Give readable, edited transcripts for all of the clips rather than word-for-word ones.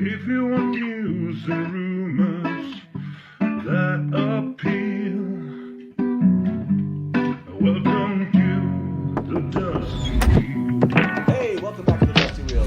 If you want news and rumors that appeal, welcome to the Dusty Wheel. Hey, welcome back to the Dusty Wheel.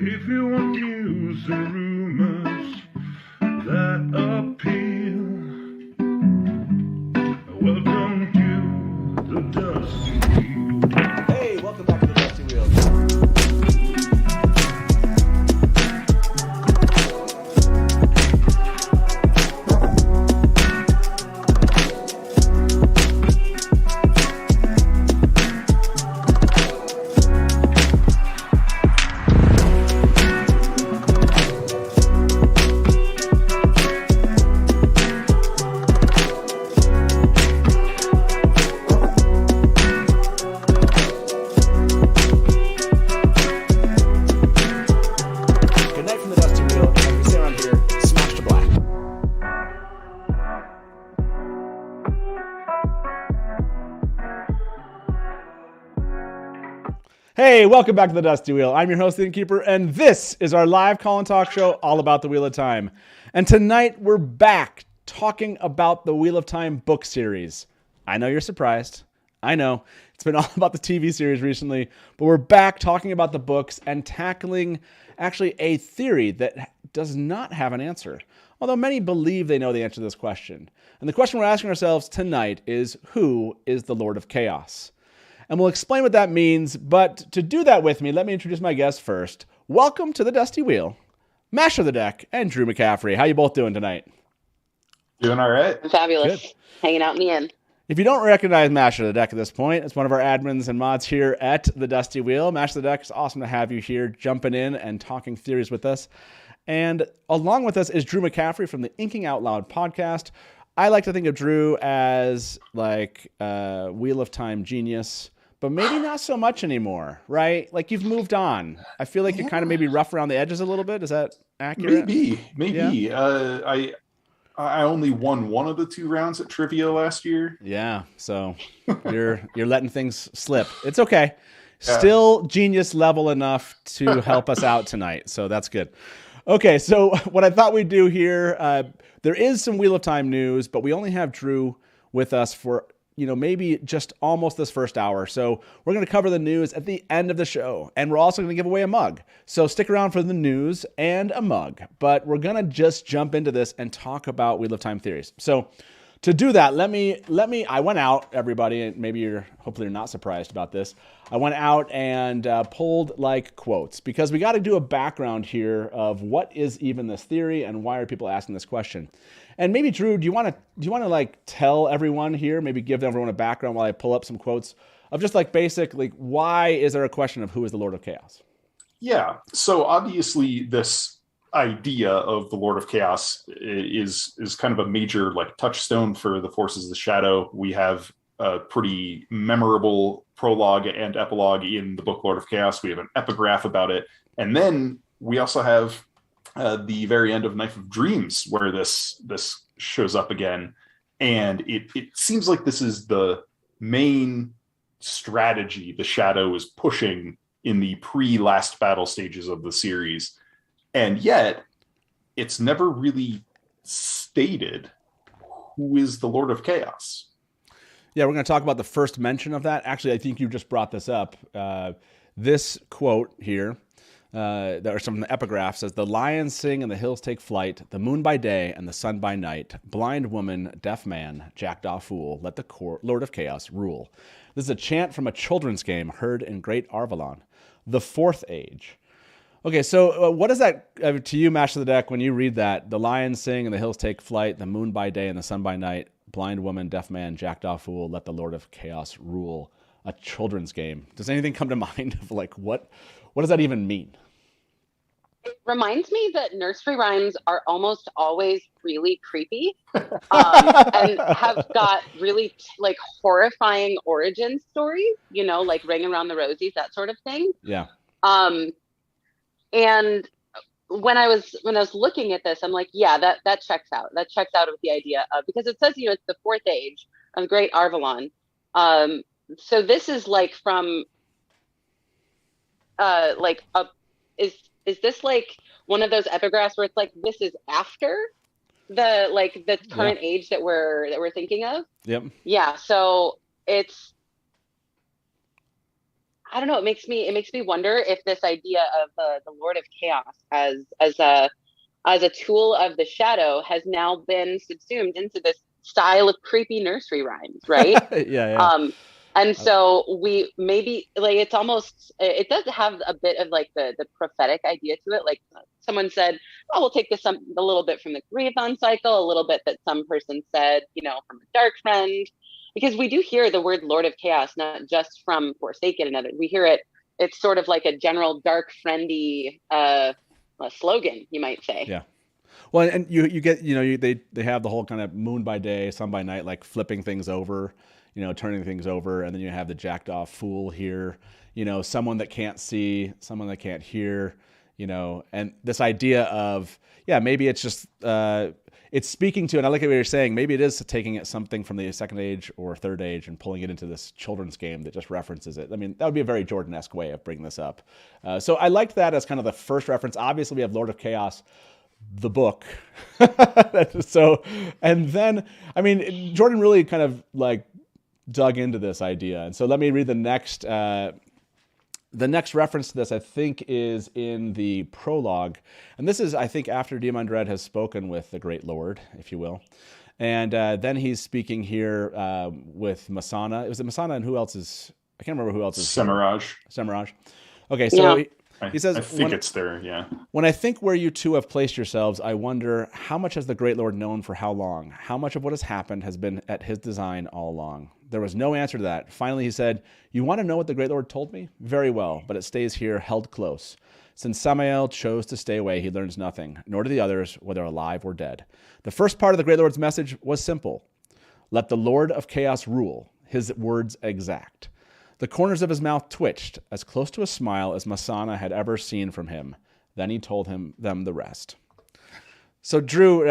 If you want news and rumors that appeal, welcome to the Dusty Wheel. Hey, welcome back to the Dusty Wheel. Hey, welcome back to the Dusty Wheel. I'm your host, the Innkeeper, and this is our live call and talk show all about the Wheel of Time. And tonight we're back talking about the Wheel of Time book series. I know you're surprised. I know. It's been all about the TV series recently, but we're back talking about the books and tackling actually a theory that does not have an answer, although many believe they know the answer to this question. And the question we're asking ourselves tonight is, who is the Lord of Chaos? And we'll explain what that means, but to do that with me, let me introduce my guests first. Welcome to the Dusty Wheel, Master of the Deck, and Drew McCaffery. How you both doing tonight? Doing all right. Fabulous. Good. Hanging out in the end. If you don't recognize Master of the Deck at this point, it's one of our admins and mods here at the Dusty Wheel. Master of the Deck, it's awesome to have you here jumping in and talking theories with us. And along with us is Drew McCaffery from the Inking Out Loud podcast. I like to think of Drew as like a Wheel of Time genius, but maybe not so much anymore, right? Like you've moved on. I feel like you're kind of maybe rough around the edges a little bit. Is that accurate? Maybe. Yeah. I only won one of the 2 rounds at trivia last year. Yeah, so you're letting things slip. It's okay. Still genius level enough to help us out tonight, so that's good. Okay, so what I thought we'd do here, there is some Wheel of Time news, but we only have Drew with us for maybe just almost this first hour. So we're going to cover the news at the end of the show. And we're also going to give away a mug. So stick around for the news and a mug. But we're going to just jump into this and talk about Wheel of Time theories. So to do that, I went out, everybody, and maybe hopefully you're not surprised about this. I went out and pulled like quotes because we got to do a background here of what is even this theory and why are people asking this question. And maybe Drew, do you want to like tell everyone here, maybe give everyone a background while I pull up some quotes of just like basic, like why is there a question of who is the Lord of Chaos? Yeah. So obviously this idea of the Lord of Chaos is kind of a major like touchstone for the Forces of the Shadow. We have a pretty memorable prologue and epilogue in the book Lord of Chaos. We have an epigraph about it. And then we also have the very end of Knife of Dreams, where this shows up again, and it seems like this is the main strategy the Shadow is pushing in the pre-last battle stages of the series, and yet it's never really stated who is the Lord of Chaos. Yeah, we're going to talk about the first mention of that. Actually, I think you just brought this up. This quote here There are some epigraphs. Says, the lions sing and the hills take flight, the moon by day and the sun by night. Blind woman, deaf man, jackdaw fool, let the Lord of Chaos rule. This is a chant from a children's game heard in Great Arvalon. The fourth age. Okay, so what is that to you, Mash of the Deck, when you read that? The lions sing and the hills take flight, the moon by day and the sun by night. Blind woman, deaf man, jackdaw fool, let the Lord of Chaos rule. A children's game. Does anything come to mind of like what does that even mean? It reminds me that nursery rhymes are almost always really creepy and have got really like horrifying origin stories, you know, like Ring Around the Rosies, that sort of thing. Yeah. And when I was looking at this, I'm like, yeah, that checks out. That checks out with the idea of, because it says, you know, it's the fourth age of Great Arvalon. So this is like from is this like one of those epigraphs where it's like this is after the current age that we're thinking of? Yep. Yeah. So it's, I don't know. It makes me wonder if this idea of the Lord of Chaos as a tool of the shadow has now been subsumed into this style of creepy nursery rhymes, right? Yeah. And so we maybe like it does have a bit of like the prophetic idea to it. Like someone said, oh, we'll take this a little bit from the Grievon cycle, a little bit that some person said, you know, from a Dark Friend. Because we do hear the word Lord of Chaos, not just from Forsaken and others. We hear it. It's sort of like a general dark friendy slogan, you might say. Yeah. Well, and you get, you know, they have the whole kind of moon by day, sun by night, like flipping things over, you know, turning things over. And then you have the jackdaw fool here, you know, someone that can't see, someone that can't hear, you know, and this idea of, yeah, maybe it's just, it's speaking to, and I like what you're saying, maybe it is taking it something from the second age or third age and pulling it into this children's game that just references it. I mean, that would be a very Jordan-esque way of bringing this up. So I liked that as kind of the first reference. Obviously, we have Lord of Chaos, the book. So, and then, I mean, Jordan really kind of like dug into this idea. And so let me read the next reference to this, I think, is in the prologue. And this is, I think, after Diamondred has spoken with the Great Lord, if you will. And then he's speaking here with Masana. Was it Masana and who else is... I can't remember who else is... Semiraj. Okay, so he says... I think it's there, yeah. When I think where you two have placed yourselves, I wonder, how much has the Great Lord known for how long? How much of what has happened has been at his design all along? There was no answer to that. Finally, he said, you want to know what the Great Lord told me? Very well, but it stays here, held close. Since Samael chose to stay away, he learns nothing, nor do the others, whether alive or dead. The first part of the Great Lord's message was simple. Let the Lord of Chaos rule, his words exact. The corners of his mouth twitched, as close to a smile as Masana had ever seen from him. Then he told them the rest. So, Drew,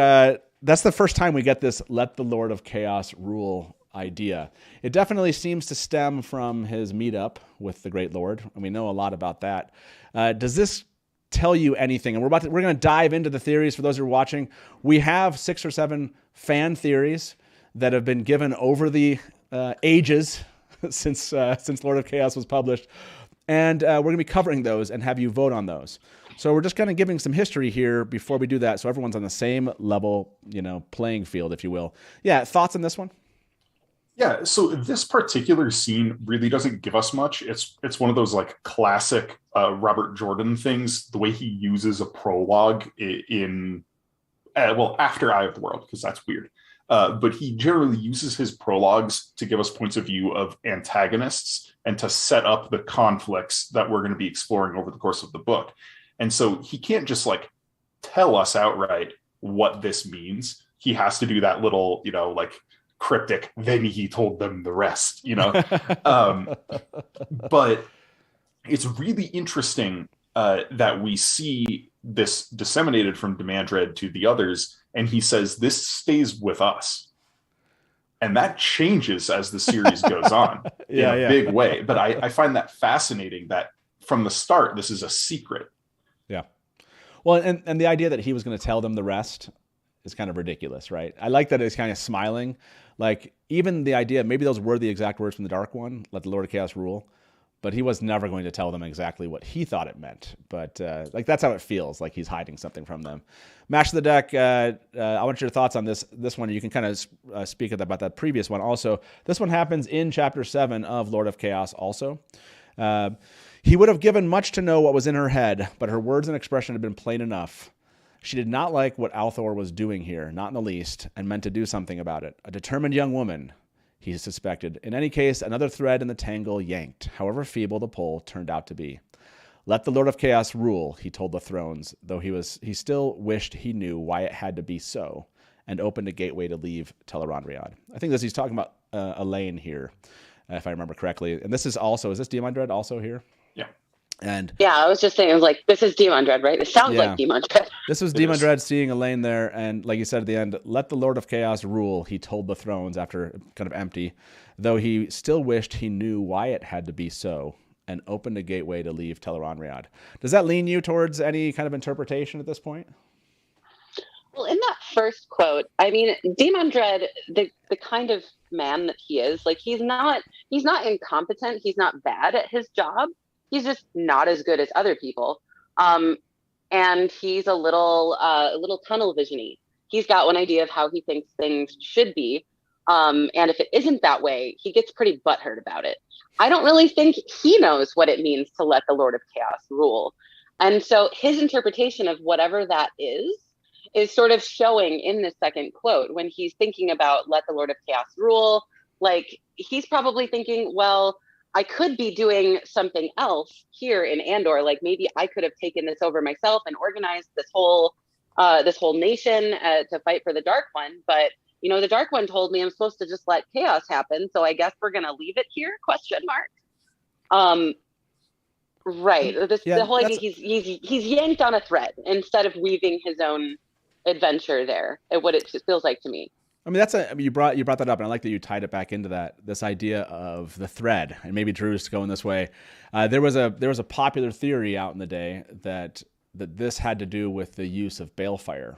that's the first time we get this let the Lord of Chaos rule idea. It definitely seems to stem from his meetup with the Great Lord, and we know a lot about that. Does this tell you anything? And we're going to dive into the theories for those who are watching. We have 6 or 7 fan theories that have been given over the ages since Lord of Chaos was published, and we're going to be covering those and have you vote on those. So we're just kind of giving some history here before we do that, so everyone's on the same level, you know, playing field, if you will. Yeah, thoughts on this one? Yeah, so this particular scene really doesn't give us much. It's one of those like classic Robert Jordan things, the way he uses a prologue in after Eye of the World, because that's weird. But he generally uses his prologues to give us points of view of antagonists and to set up the conflicts that we're going to be exploring over the course of the book. And so he can't just like tell us outright what this means. He has to do that little, you know, like cryptic, then he told them the rest, you know. But it's really interesting that we see this disseminated from Demandred to the others, and he says this stays with us, and that changes as the series goes on in a big way. But I find that fascinating that from the start this is a secret. Yeah. Well, and the idea that he was going to tell them the rest is kind of ridiculous, right? I like that it's kind of smiling. Like, even the idea, maybe those were the exact words from the Dark One, let the Lord of Chaos rule. but he was never going to tell them exactly what he thought it meant. But like that's how it feels, like he's hiding something from them. Mash the Deck, I want your thoughts on this one. You can kind of speak about that previous one also. This one happens in Chapter 7 of Lord of Chaos also. He would have given much to know what was in her head, but her words and expression had been plain enough. She did not like what Althor was doing here, not in the least, and meant to do something about it. A determined young woman, he suspected. In any case, another thread in the tangle yanked, however feeble the pull turned out to be. Let the Lord of Chaos rule, he told the thrones, though he still wished he knew why it had to be so, and opened a gateway to leave Tel'aran'rhiod. I think he's talking about Elaine here, if I remember correctly. And this is this Demon Dread also here? Yeah. And yeah, I was just saying, I was like, this is Demon Dread, right? It sounds like Demon Dread. This was Demon Dread seeing Elaine there, and like you said at the end, let the Lord of Chaos rule, he told the thrones after kind of empty, though he still wished he knew why it had to be so, and opened a gateway to leave Tel'aran'rhiod. Does that lean you towards any kind of interpretation at this point? Well, in that first quote, I mean, Demon Dread, the kind of man that he is, like he's not incompetent, he's not bad at his job. He's just not as good as other people. And he's a little tunnel vision-y. He's got one idea of how he thinks things should be. And if it isn't that way, he gets pretty butthurt about it. I don't really think he knows what it means to let the Lord of Chaos rule. And so his interpretation of whatever that is sort of showing in this second quote when he's thinking about let the Lord of Chaos rule. Like he's probably thinking, well, I could be doing something else here in Andor. Like maybe I could have taken this over myself and organized this whole nation to fight for the Dark One. But you know, the Dark One told me I'm supposed to just let chaos happen. So I guess we're gonna leave it here? ? Right. The whole idea he's yanked on a thread instead of weaving his own adventure there. What it feels like to me. I mean, you brought that up, and I like that you tied it back into this idea of the thread, and maybe Drew's going this way. There was a popular theory out in the day that this had to do with the use of balefire,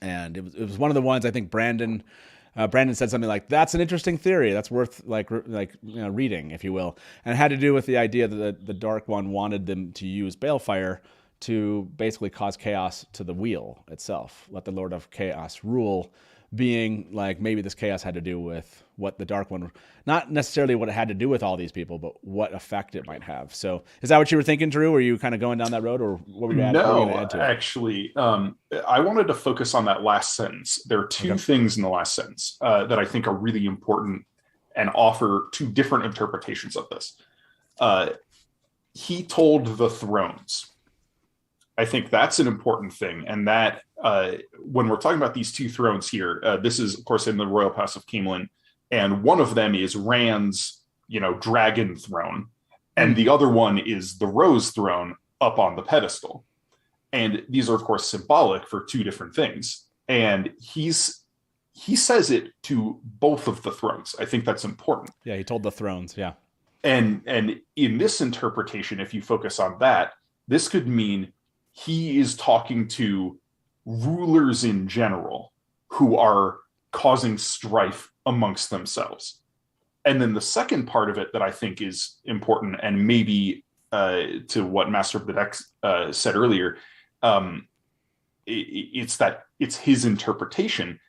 and it was one of the ones I think Brandon said something like, "That's an interesting theory. That's worth reading, if you will," and it had to do with the idea that the Dark One wanted them to use balefire to basically cause chaos to the wheel itself. Let the Lord of Chaos rule. Being like maybe this chaos had to do with what the Dark One, not necessarily what it had to do with all these people, but what effect it might have. So is that what you were thinking, Drew? Were you kind of going down that road, or what were you add to it? Actually, I wanted to focus on that last sentence. There are two things in the last sentence that I think are really important and offer two different interpretations of this. He told the thrones. I think that's an important thing, and that when we're talking about these two thrones here, this is, of course, in the Royal Pass of Camelin, and one of them is Rand's, dragon throne, and the other one is the Rose throne up on the pedestal. And these are, of course, symbolic for two different things. And he says it to both of the thrones. I think that's important. Yeah, he told the thrones, yeah. And in this interpretation, if you focus on that, this could mean he is talking to rulers in general who are causing strife amongst themselves. And then the second part of it that I think is important, and maybe to what Master of the Deck said earlier, it's his interpretation.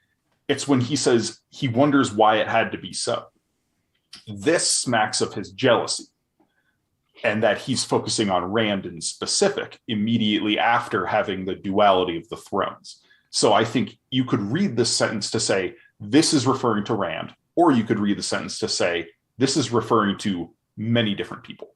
It's when he says he wonders why it had to be so. This smacks of his jealousy. And that he's focusing on Rand in specific immediately after having the duality of the thrones. So I think you could read this sentence to say, this is referring to Rand, or you could read the sentence to say, this is referring to many different people.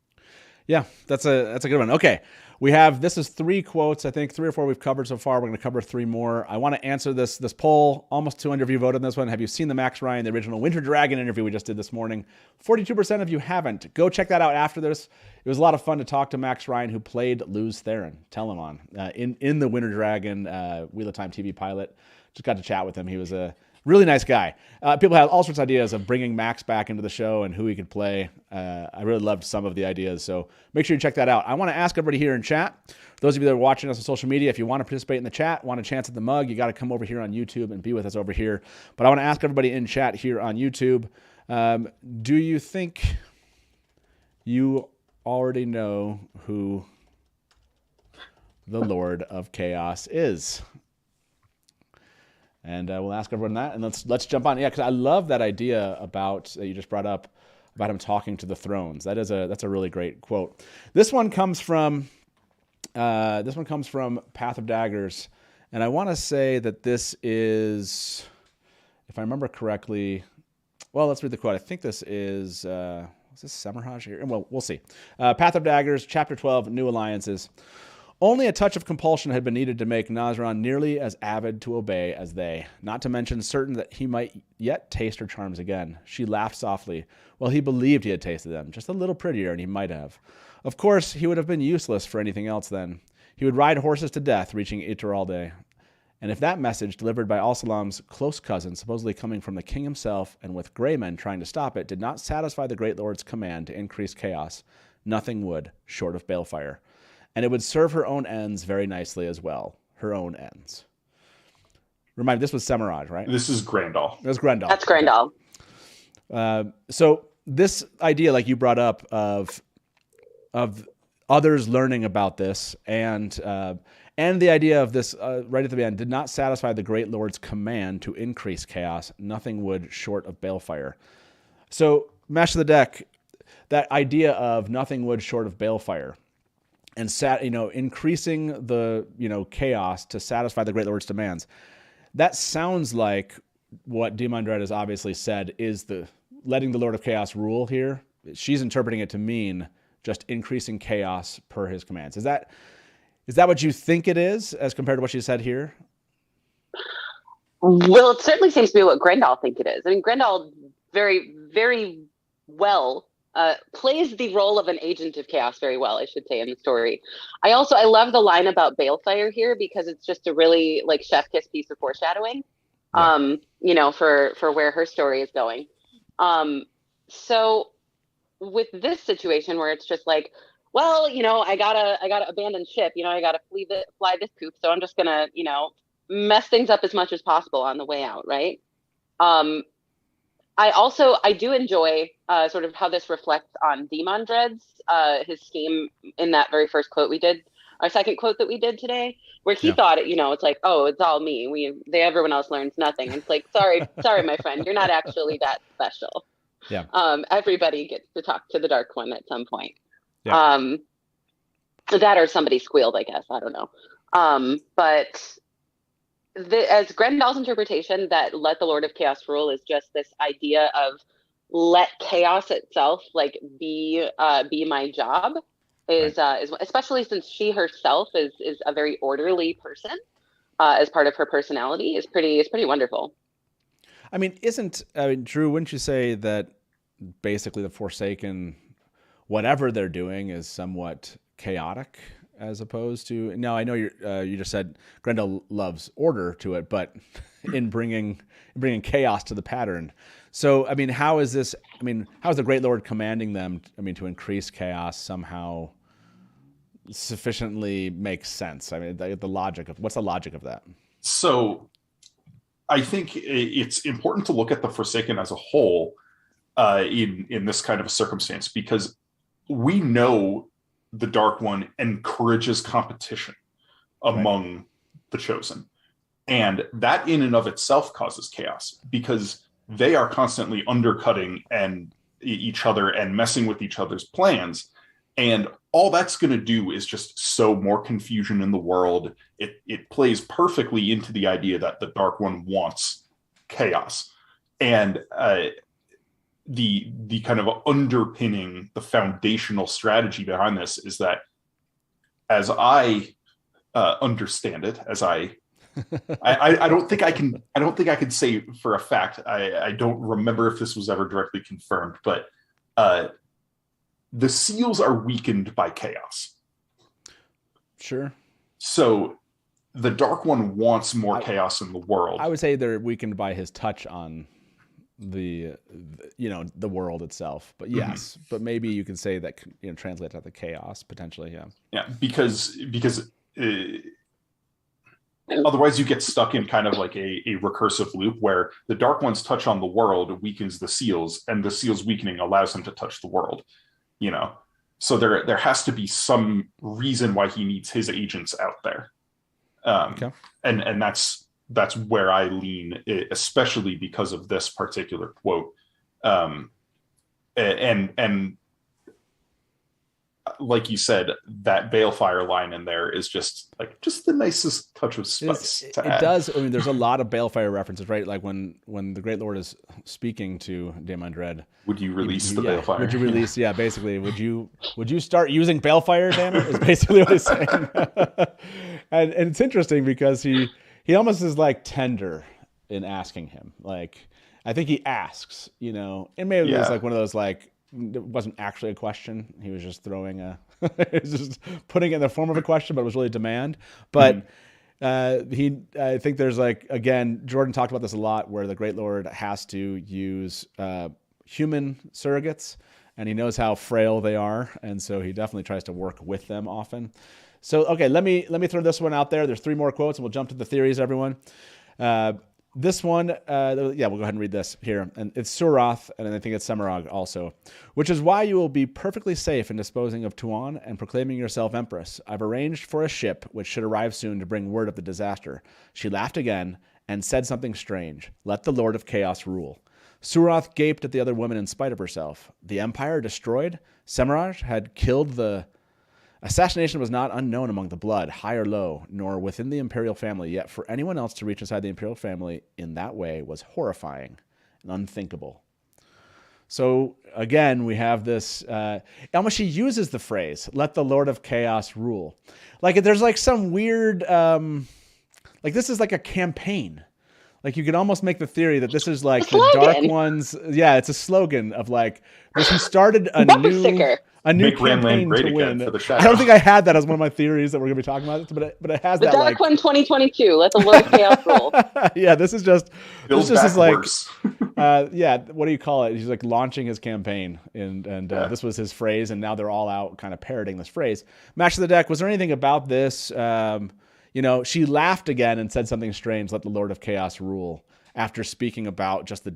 Yeah, that's a good one. Okay, this is 3 quotes. I think 3 or 4 we've covered so far. We're going to cover 3 more. I want to answer this poll. Almost 200 of you voted on this one. Have you seen the Max Ryan, the original Winter Dragon interview we just did this morning? 42% of you haven't. Go check that out after this. It was a lot of fun to talk to Max Ryan, who played Luz Theron, Telamon, in the Winter Dragon Wheel of Time TV pilot. Just got to chat with him. He was a really nice guy. People have all sorts of ideas of bringing Max back into the show and who he could play. I really loved some of the ideas, so make sure you check that out. I want to ask everybody here in chat, those of you that are watching us on social media, if you want to participate in the chat, want a chance at the mug, you got to come over here on YouTube and be with us over here. But I want to ask everybody in chat here on YouTube, do you think you already know who the Lord of Chaos is. And we'll ask everyone that, and let's jump on. Yeah, because I love that idea that you just brought up about him talking to the thrones. That's a really great quote. This one comes from Path of Daggers, and I want to say that this is, if I remember correctly. Well, let's read the quote. I think this is this Semirhage here? Well, we'll see. Path of Daggers, Chapter 12, New Alliances. Only a touch of compulsion had been needed to make Nazran nearly as avid to obey as they, not to mention certain that he might yet taste her charms again. She laughed softly. Well, he believed he had tasted them, just a little prettier, and he might have. Of course, he would have been useless for anything else then. He would ride horses to death, reaching Ytter all day. And if that message, delivered by Al-Salam's close cousin, supposedly coming from the king himself, and with gray men trying to stop it, did not satisfy the Great Lord's command to increase chaos, nothing would, short of balefire. And it would serve her own ends very nicely as well. Her own ends. Remind me, this was Semirhage, right? This is Grandal. It was Grendel. That's Grendel. So this idea, like you brought up, of others learning about this, and the idea of this right at the end, did not satisfy the Great Lord's command to increase chaos. Nothing would, short of balefire. So, Mash of the Deck, that idea of nothing would, short of balefire, and increasing the chaos to satisfy the Great Lord's demands. That sounds like what Demon Dread has obviously said is the letting the Lord of Chaos rule here. She's interpreting it to mean just increasing chaos per his commands. Is that what you think it is, as compared to what she said here? Well, it certainly seems to be what Grendel think it is. I mean, Grendel very, very well plays the role of an agent of chaos very well, I should say, in the story. I love the line about balefire here, because it's just a really chef kiss piece of foreshadowing, for where her story is going. So with this situation where it's just like, well, I gotta abandon ship, I gotta fly this coop, so I'm just gonna, mess things up as much as possible on the way out, right? I do enjoy sort of how this reflects on Demon Dread's his scheme in that very first quote we did, our second quote that we did today, where he thought it's like, oh, it's all me. Everyone else learns nothing. And it's like, sorry, my friend, you're not actually that special. Yeah. Everybody gets to talk to the Dark One at some point. Yeah. That or somebody squealed, I guess. I don't know. But as Grendel's interpretation, that let the Lord of Chaos rule is just this idea of let chaos itself be my job, is especially since she herself is a very orderly person as part of her personality, is pretty wonderful. I mean, Drew, wouldn't you say that basically the Forsaken, whatever they're doing, is somewhat chaotic? As opposed to, now I know you just said Grendel loves order to it, but in bringing chaos to the pattern. So I mean, how is the Great Lord commanding them? To increase chaos somehow sufficiently makes sense. I mean, what's the logic of that? So I think it's important to look at the Forsaken as a whole in this kind of a circumstance, because we know the Dark One encourages competition among the Chosen. And that in and of itself causes chaos, because they are constantly undercutting each other and messing with each other's plans. And all that's going to do is just sow more confusion in the world. It plays perfectly into the idea that the Dark One wants chaos. And the kind of underpinning, the foundational strategy behind this is that, as I understand it, as I don't think I can say for a fact. I don't remember if this was ever directly confirmed, but the seals are weakened by chaos. Sure. So the Dark One wants more chaos in the world. I would say they're weakened by his touch on the world itself, but yes, but maybe you can say that translate to the chaos potentially. Because otherwise you get stuck in kind of like a recursive loop where the Dark One's touch on the world weakens the seals, and the seals weakening allows him to touch the world, So there has to be some reason why he needs his agents out there. Okay. And that's where I lean, especially because of this particular quote. And like you said, that balefire line in there is just the nicest touch of spice to add. It does. I mean, there's a lot of balefire references, right? Like when the Great Lord is speaking to Daemon Dread. Would you release the yeah, balefire? Would you release? Yeah, basically, would you start using balefire, Daemon? Is basically what he's saying. and it's interesting because he almost is like tender in asking him. Like, I think he asks, and maybe it was like one of those like. It wasn't actually a question. He was just throwing he was just putting it in the form of a question, but it was really a demand. But I think there's again, Jordan talked about this a lot, where the Great Lord has to use human surrogates, and he knows how frail they are, and so he definitely tries to work with them often. So, okay, let me throw this one out there. There's 3 more quotes, and we'll jump to the theories, everyone. This one, we'll go ahead and read this here. And it's Surath, and I think it's Semirog also. Which is why you will be perfectly safe in disposing of Tuon and proclaiming yourself empress. I've arranged for a ship which should arrive soon to bring word of the disaster. She laughed again and said something strange. Let the Lord of Chaos rule. Surath gaped at the other woman in spite of herself. The Empire destroyed? Semirog had killed the... Assassination was not unknown among the blood, high or low, nor within the imperial family, yet for anyone else to reach inside the imperial family in that way was horrifying and unthinkable. So, again, we have this... almost she uses the phrase, let the Lord of Chaos rule. Like, there's some weird... this is like a campaign. Like, you could almost make the theory that this is the Dark Ones... Yeah, it's a slogan of he started a new campaign to win. I don't think I had that as one of my theories that we're going to be talking about, but it has the that. The Dark One 2022. Let the Lord of Chaos rule. Yeah, this is just Build this worse. what do you call it? He's launching his campaign, and this was his phrase, and now they're all out kind of parroting this phrase. Match of the deck. Was there anything about this? She laughed again and said something strange. Let the Lord of Chaos rule. After speaking about just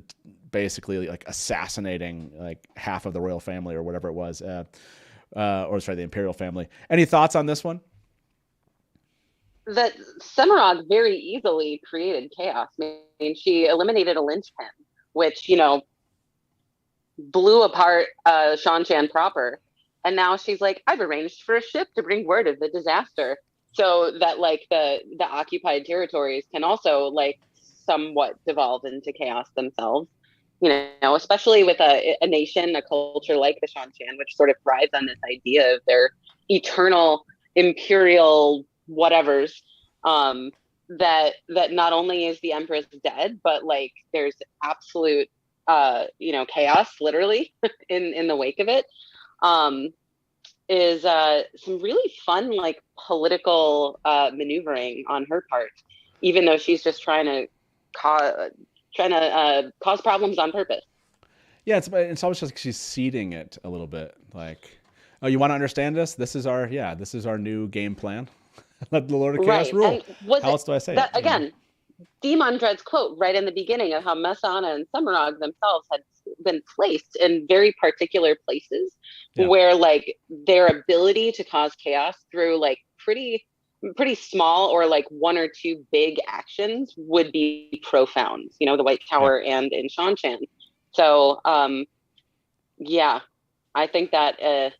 basically assassinating half of the royal family or whatever it was, the imperial family. Any thoughts on this one? That Semirog very easily created chaos. I mean, she eliminated a linchpin, which blew apart Shan-Chan proper, and now she's like, I've arranged for a ship to bring word of the disaster, so that the occupied territories can also somewhat devolve into chaos themselves, especially with a nation, a culture like the Shan-Chan, which sort of thrives on this idea of their eternal imperial whatevers, that not only is the Empress dead, but there's absolute chaos literally in the wake of it, is some really fun political maneuvering on her part, even though she's just trying to cause problems on purpose. Yeah, it's almost just she's seeding it a little bit. Oh, you want to understand this? This is our new game plan. Let the Lord of Chaos rule. How else do I say it? Again, Daemon Dread's quote right in the beginning of how Messana and Semirog themselves had been placed in very particular places, where their ability to cause chaos through pretty small or 1 or 2 big actions would be profound, the White Tower and in Shan-Chan. So, I think that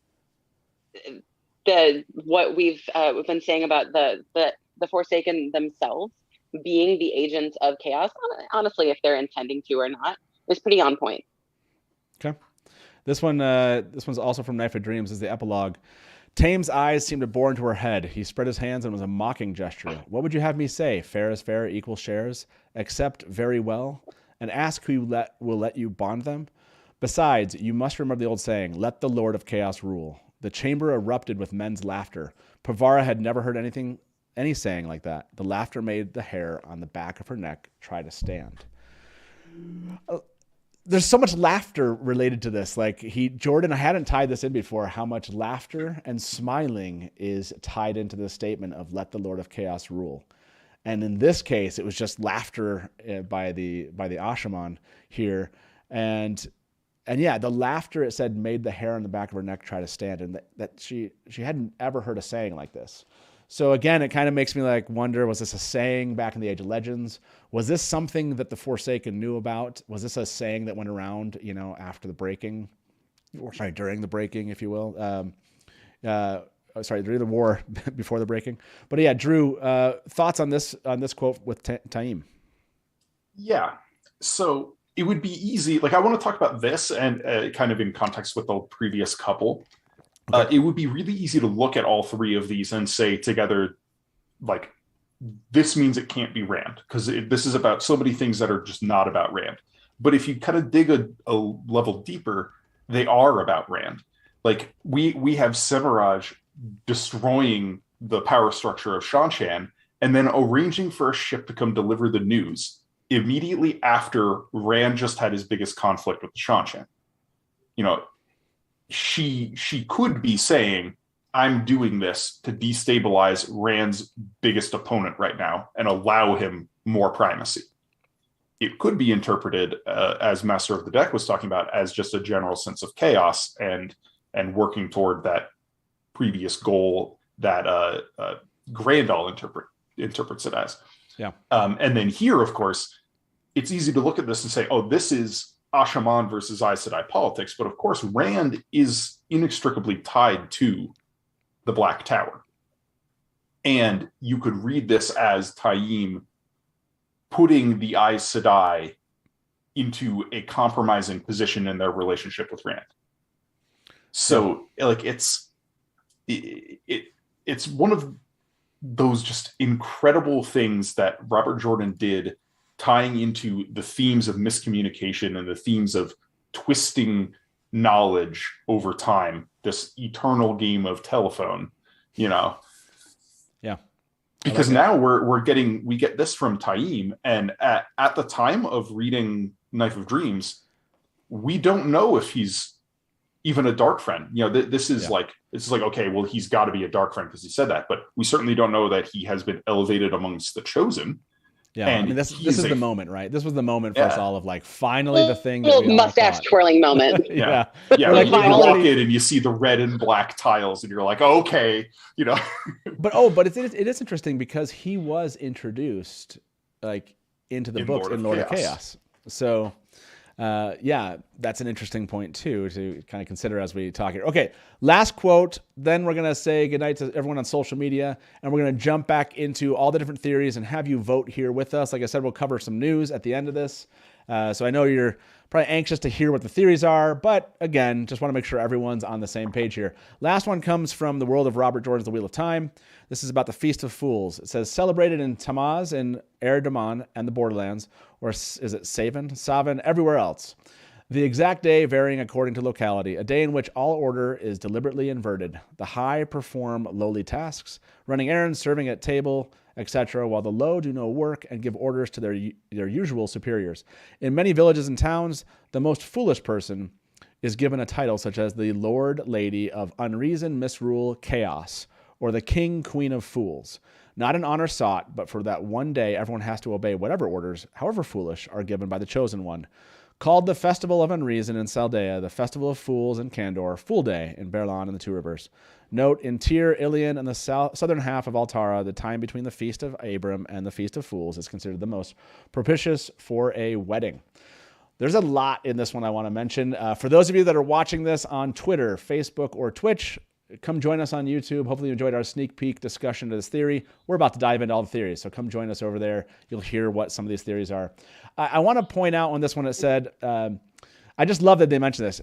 what we've been saying about the Forsaken themselves being the agents of chaos, honestly, if they're intending to or not, is pretty on point. Okay. This one's also from Knife of Dreams, is the epilogue. Tame's eyes seemed to bore into her head. He spread his hands and was a mocking gesture. What would you have me say? Fair is fair, equal shares. Accept very well, and ask who will let you bond them. Besides, you must remember the old saying, let the Lord of Chaos rule. The chamber erupted with men's laughter. Pavara had never heard any saying like that. The laughter made the hair on the back of her neck try to stand. There's so much laughter related to this. Jordan, I hadn't tied this in before, how much laughter and smiling is tied into the statement of let the Lord of Chaos rule. And in this case, it was just laughter by the Ashaman here. And yeah, the laughter, it said, made the hair on the back of her neck try to stand, and that she hadn't ever heard a saying like this. So again, it kind of makes me like wonder, was this a saying back in the Age of Legends? Was this something that the Forsaken knew about? Was this a saying that went around, after the breaking, or sorry, during the breaking, if you will? During the war before the breaking. But yeah, Drew, thoughts on this quote with Taim? Yeah. So it would be easy. Like, I want to talk about this and kind of in context with the previous couple. Okay. It would be really easy to look at all three of these and say together, like, this means it can't be Rand, because this is about so many things that are just not about Rand. But if you kind of dig a level deeper, they are about Rand. Like, we have Semiraj destroying the power structure of Shanshan and then arranging for a ship to come deliver the news immediately after Rand just had his biggest conflict with the Shanshan. She could be saying, I'm doing this to destabilize Rand's biggest opponent right now and allow him more primacy. It could be interpreted, as Master of the Deck was talking about, as just a general sense of chaos and working toward that previous goal that Grandal interprets it as. Yeah. And then here, of course, it's easy to look at this and say, oh, this is Ashaman versus Aes Sedai politics. But of course, Rand is inextricably tied to the Black Tower. And you could read this as Taim putting the Aes Sedai into a compromising position in their relationship with Rand. So, like, it's one of those just incredible things that Robert Jordan did, tying into the themes of miscommunication and the themes of twisting knowledge over time, this eternal game of telephone, Yeah. Because now we get this from Taim, and at the time of reading Knife of Dreams, we don't know if he's even a dark friend. This is like, okay, well, he's got to be a dark friend because he said that, but we certainly don't know that he has been elevated amongst the chosen. Yeah, and I mean, this is the moment, right? This was the moment for us all of, like, finally the thing that we all mustache thought. twirling moment. Yeah. Like, you walk in and you see the red and black tiles and you're like, okay, But it is interesting because he was introduced, like, into the books in Lord of Chaos. So that's an interesting point too to kind of consider as we talk here. Okay, last quote, then we're going to say goodnight to everyone on social media, and we're going to jump back into all the different theories and have you vote here with us. Like I said, we'll cover some news at the end of this. So I know you're probably anxious to hear what the theories are, but again, just want to make sure everyone's on the same page here. Last one comes from the world of Robert Jordan's The Wheel of Time. This is about the Feast of Fools. It says, celebrated in Tamaz and Erdaman and the Borderlands, or is it Savin, everywhere else. The exact day varying according to locality, a day in which all order is deliberately inverted. The high perform lowly tasks, running errands, serving at table, etc., while the low do no work and give orders to their usual superiors. In many villages and towns, the most foolish person is given a title such as the Lord Lady of Unreason, Misrule, Chaos, or the King, Queen of Fools. Not an honor sought, but for that one day everyone has to obey whatever orders, however foolish, are given by the Chosen One. Called the Festival of Unreason in Saldea, the Festival of Fools in Kandor, Fool Day in Berlan and the Two Rivers. Note, in Tyr, Ilion, and the southern half of Altara, the time between the Feast of Abram and the Feast of Fools is considered the most propitious for a wedding. There's a lot in this one I want to mention. For those of you that are watching this on Twitter, Facebook, or Twitch, come join us on YouTube. Hopefully you enjoyed our sneak peek discussion of this theory. We're about to dive into all the theories, so come join us over there. You'll hear what some of these theories are. I want to point out on this one, it said, I just love that they mentioned this.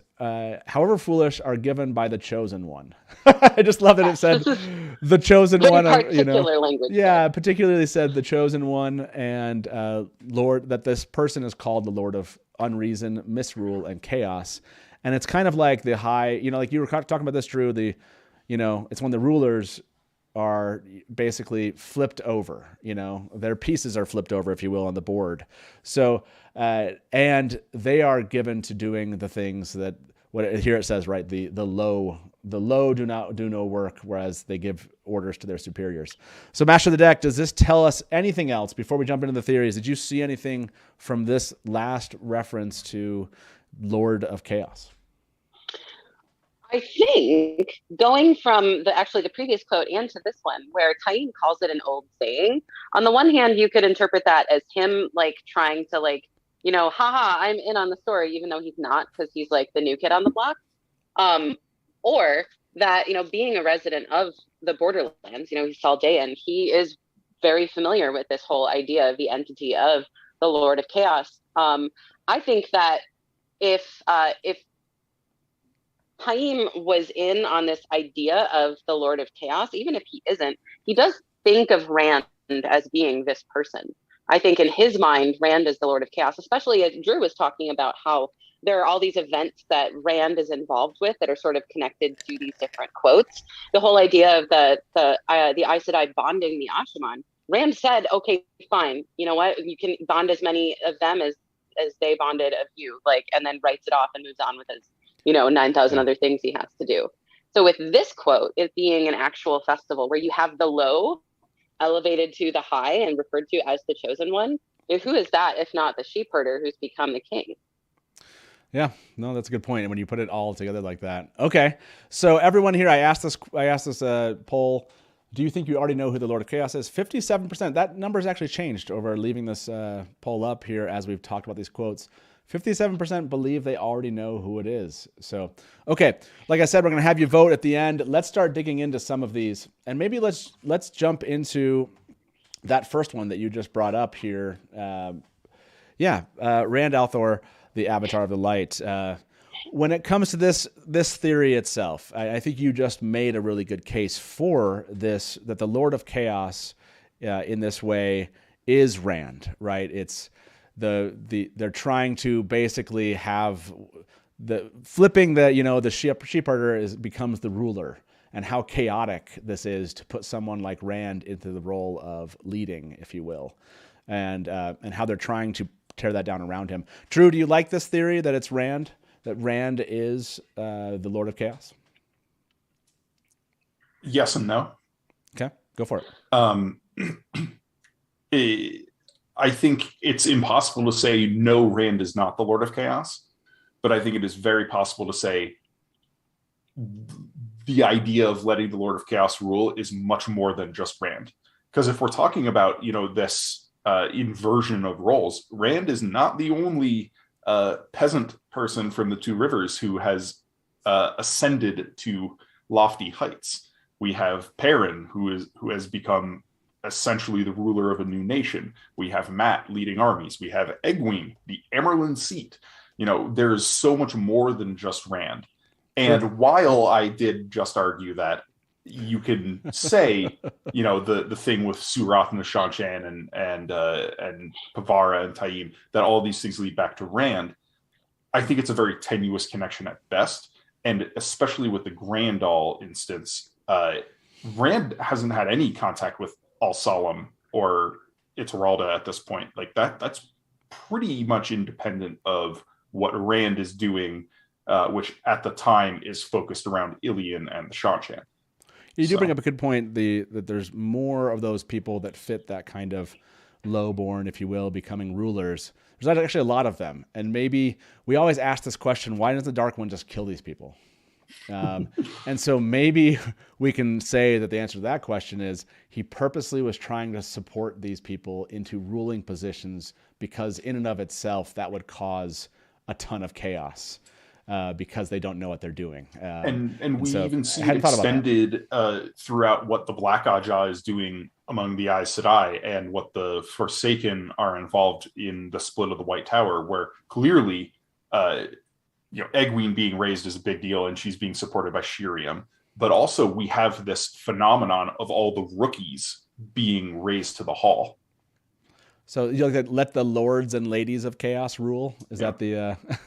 However foolish are given by the Chosen One. I just love that it said the Chosen One. Particular language. Yeah, particularly said the Chosen One and Lord, that this person is called the Lord of Unreason, Misrule, and Chaos. And it's kind of like the high, like you were talking about this, Drew, it's when the rulers are basically flipped over, their pieces are flipped over, if you will, on the board. So, and they are given to doing the things that, here it says, right, the low do no work, whereas they give orders to their superiors. So Master of the Deck, does this tell us anything else before we jump into the theories? Did you see anything from this last reference to Lord of Chaos? I think going from the previous quote and to this one, where Taim calls it an old saying, on the one hand, you could interpret that as him like trying to like, haha, I'm in on the story, even though he's not, because he's like the new kid on the block. Or that, being a resident of the Borderlands, he's Saldean, he is very familiar with this whole idea of the entity of the Lord of Chaos. I think that if Taim was in on this idea of the Lord of Chaos, even if he isn't, he does think of Rand as being this person. I think in his mind, Rand is the Lord of Chaos, especially as Drew was talking about how there are all these events that Rand is involved with that are sort of connected to these different quotes. The whole idea of the Aes Sedai bonding the Ashaman. Rand said, okay, fine. You know what? You can bond as many of them as they bonded of you, and then writes it off and moves on with his 9,000 other things he has to do. So with this quote, it being an actual festival where you have the low elevated to the high and referred to as the chosen one, who is that if not the sheep herder who's become the king? Yeah, no, that's a good point. And when you put it all together like that. Okay. So everyone here, I asked this poll, do you think you already know who the Lord of Chaos is? 57%. That number has actually changed over leaving this poll up here as we've talked about these quotes. 57% believe they already know who it is. So, okay, like I said, we're going to have you vote at the end. Let's start digging into some of these. And maybe let's jump into that first one that you just brought up here. Rand al'Thor, the Avatar of the Light. When it comes to this theory itself, I think you just made a really good case for this, that the Lord of Chaos in this way is Rand, right? It's they're trying to basically have the sheep herder becomes the ruler, and how chaotic this is to put someone like Rand into the role of leading, if you will, and how they're trying to tear that down around him. Drew, do you like this theory that it's Rand? That Rand is the Lord of Chaos? Yes and no. Okay, go for it. I think it's impossible to say no, Rand is not the Lord of Chaos, but I think it is very possible to say the idea of letting the Lord of Chaos rule is much more than just Rand. Because if we're talking about, this inversion of roles, Rand is not the only peasant person from the Two Rivers who has ascended to lofty heights. We have Perrin, who has become essentially the ruler of a new nation. We have Matt leading armies. We have Egwene, the Emerald Seat. There's so much more than just Rand. And while I did just argue that you can say, the thing with Suroth and the Shanshan and Pavara and Taim, that all these things lead back to Rand, I think it's a very tenuous connection at best. And especially with the Grandal instance, Rand hasn't had any contact with Al-Salam or Ituralda at this point. Like that's pretty much independent of what Rand is doing, which at the time is focused around Ilion and the Shanshan. You do bring up a good point, that there's more of those people that fit that kind of lowborn, if you will, becoming rulers. There's actually a lot of them. And maybe we always ask this question, why does the Dark One just kill these people? And so maybe we can say that the answer to that question is he purposely was trying to support these people into ruling positions because in and of itself that would cause a ton of chaos because they don't know what they're doing. And we even see it extended throughout what the Black Ajah is doing among the Aes Sedai and what the Forsaken are involved in the split of the White Tower, where clearly Egwene being raised is a big deal and she's being supported by Shiriam. But also we have this phenomenon of all the rookies being raised to the hall. So you let the lords and ladies of chaos rule? Is that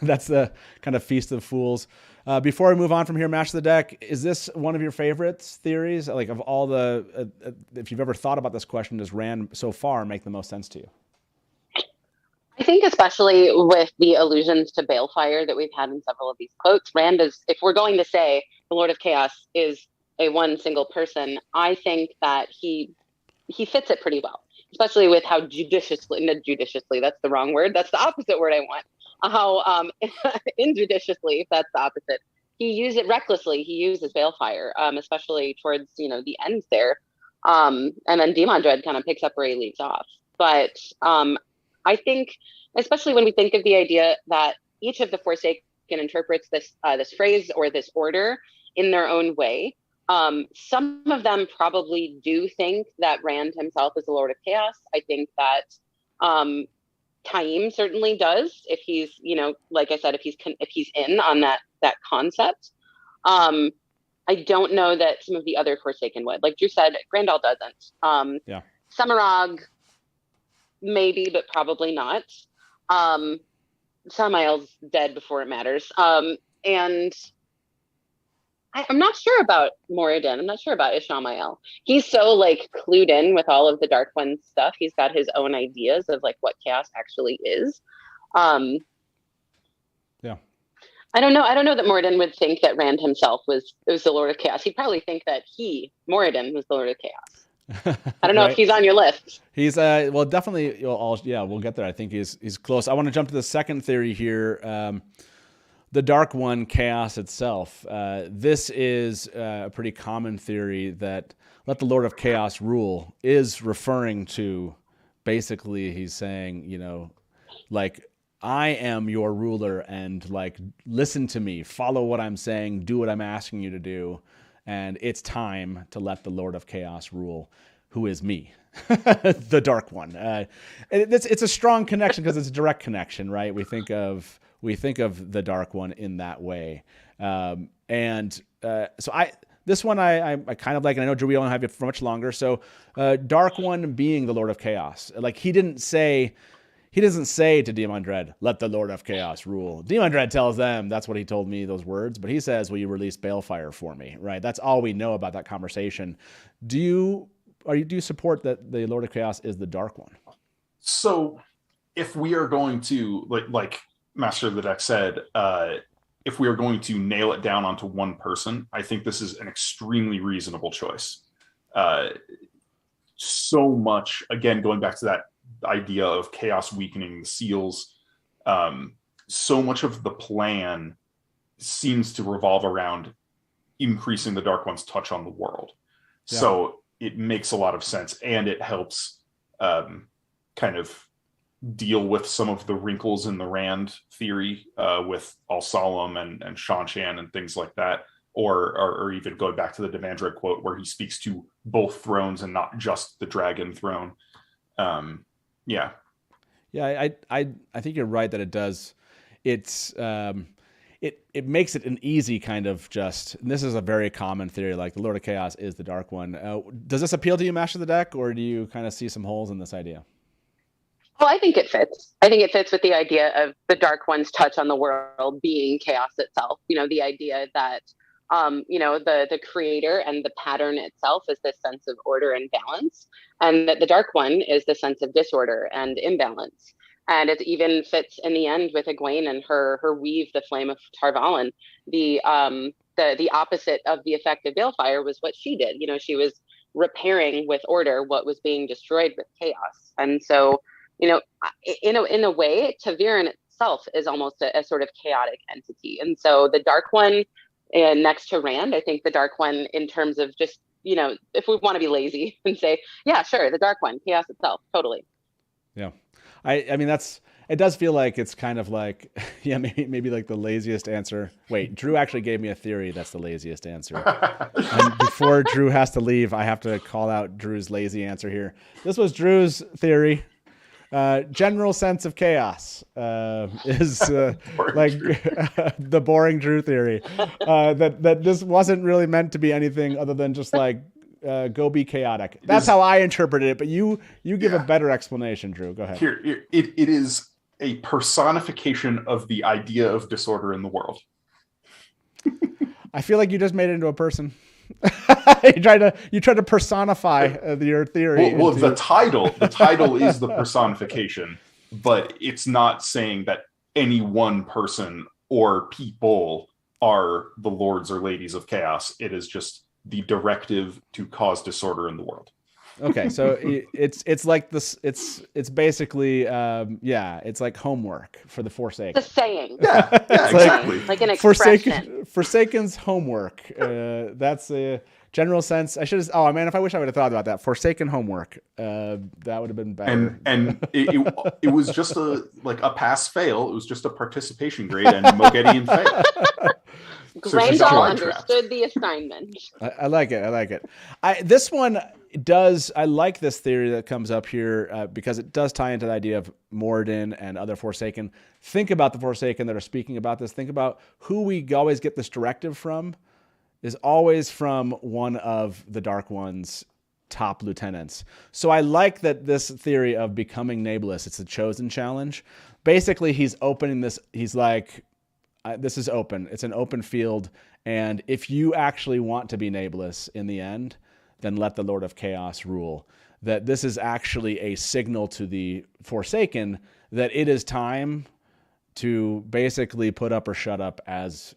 that's the kind of feast of fools? Before we move on from here, Mash the Deck, is this one of your favorites theories? Like of all the, if you've ever thought about this question, does Rand so far make the most sense to you? I think especially with the allusions to Balefire that we've had in several of these quotes, Rand is, if we're going to say the Lord of Chaos is a one single person, I think that he fits it pretty well, especially with how judiciously, not judiciously, that's the wrong word, that's the opposite word I want, how injudiciously, if that's the opposite, he used it recklessly. He uses Balefire, especially towards the end there, and then Demon Dread kind of picks up where he leaves off. But I think, especially when we think of the idea that each of the Forsaken interprets this phrase or this order in their own way. Some of them probably do think that Rand himself is the Lord of Chaos. I think that Taim certainly does, if he's, like I said, if he's in on that concept. I don't know that some of the other Forsaken would. Like Drew said, Grandal doesn't. Yeah. Samarag, maybe, but probably not. Samael's dead before it matters. And I'm not sure about Moradin. I'm not sure about Ishamael. He's so clued in with all of the Dark One stuff. He's got his own ideas of what chaos actually is. Yeah. I don't know that Moradin would think that Rand himself was the Lord of Chaos. He'd probably think that Moradin, was the Lord of Chaos. I don't know right. if he's on your list. He's well, definitely. We'll get there. I think he's close. I want to jump to the second theory here. The Dark One chaos itself. This is a pretty common theory that let the Lord of Chaos rule is referring to, basically he's saying, I am your ruler and listen to me, follow what I'm saying, do what I'm asking you to do. And it's time to let the Lord of Chaos rule, who is me, the Dark One. It's a strong connection because it's a direct connection, right? We think of the Dark One in that way. So this one I kind of like, and I know Drew, we don't have you for much longer. So Dark One being the Lord of Chaos. He doesn't say to Demon Dread, let the Lord of Chaos rule. Demon Dread tells them, that's what he told me, those words, but he says, will you release Balefire for me, right? That's all we know about that conversation. Do you support that the Lord of Chaos is the Dark One? So if we are going to, like Master of the Deck said, if we are going to nail it down onto one person, I think this is an extremely reasonable choice. So much, again, going back to that idea of chaos weakening the seals, so much of the plan seems to revolve around increasing the Dark One's touch on the world. Yeah. So it makes a lot of sense, and it helps kind of deal with some of the wrinkles in the Rand theory with Al Salam and Shan-Chan and things like that, or even going back to the Demandred quote where he speaks to both thrones and not just the dragon throne. Yeah, I think you're right that it does. It's it makes it an easy kind of just. And this is a very common theory, like the Lord of Chaos is the Dark One. Does this appeal to you, Master of the Deck, or do you kind of see some holes in this idea? Well, I think it fits. I think it fits with the idea of the Dark One's touch on the world being chaos itself. The idea that the creator and the pattern itself is this sense of order and balance, and that the Dark One is the sense of disorder and imbalance. And it even fits in the end with Egwene and her weave, the flame of Tarvalon. The opposite of the effect of Balefire was what she did. She was repairing with order what was being destroyed with chaos. And so, in a way, Ta'veren itself is almost a sort of chaotic entity. And so the Dark One, next to Rand, I think the Dark One, in terms of just, if we want to be lazy and say, yeah, sure, the Dark One, chaos itself, totally. Yeah. I mean, it does feel like it's kind of like, yeah, maybe like the laziest answer. Wait, Drew actually gave me a theory that's the laziest answer. And before Drew has to leave, I have to call out Drew's lazy answer here. This was Drew's theory. General sense of chaos is the boring Drew theory. That this wasn't really meant to be anything other than just go be chaotic. That's how I interpreted it, but you give a better explanation, Drew. Go ahead. Here, it is a personification of the idea of disorder in the world. I feel like you just made it into a person. you try to personify your theory. Well, the title is the personification, but it's not saying that any one person or people are the lords or ladies of chaos. It is just the directive to cause disorder in the world. Okay, so it's like this. It's basically it's like homework for the Forsaken. It's a saying. Yeah, It's exactly. Like an expression. Forsaken's homework. That's a general sense. I should have. Oh man, if I wish I would have thought about that. Forsaken homework. That would have been better. And it was just a pass fail. It was just a participation grade, and Mogedian failed. So she's Grandall mind trapped. understood the assignment. I like it. I like it. This one does. I like this theory that comes up here because it does tie into the idea of Moradin and other Forsaken. Think about the Forsaken that are speaking about this. Think about who we always get this directive from. Is always from one of the Dark One's top lieutenants. So I like that this theory of becoming Nameless. It's a chosen challenge. Basically, he's opening this. He's like, this is open. It's an open field. And if you actually want to be Nameless in the end, then let the Lord of Chaos rule. That this is actually a signal to the Forsaken that it is time to basically put up or shut up as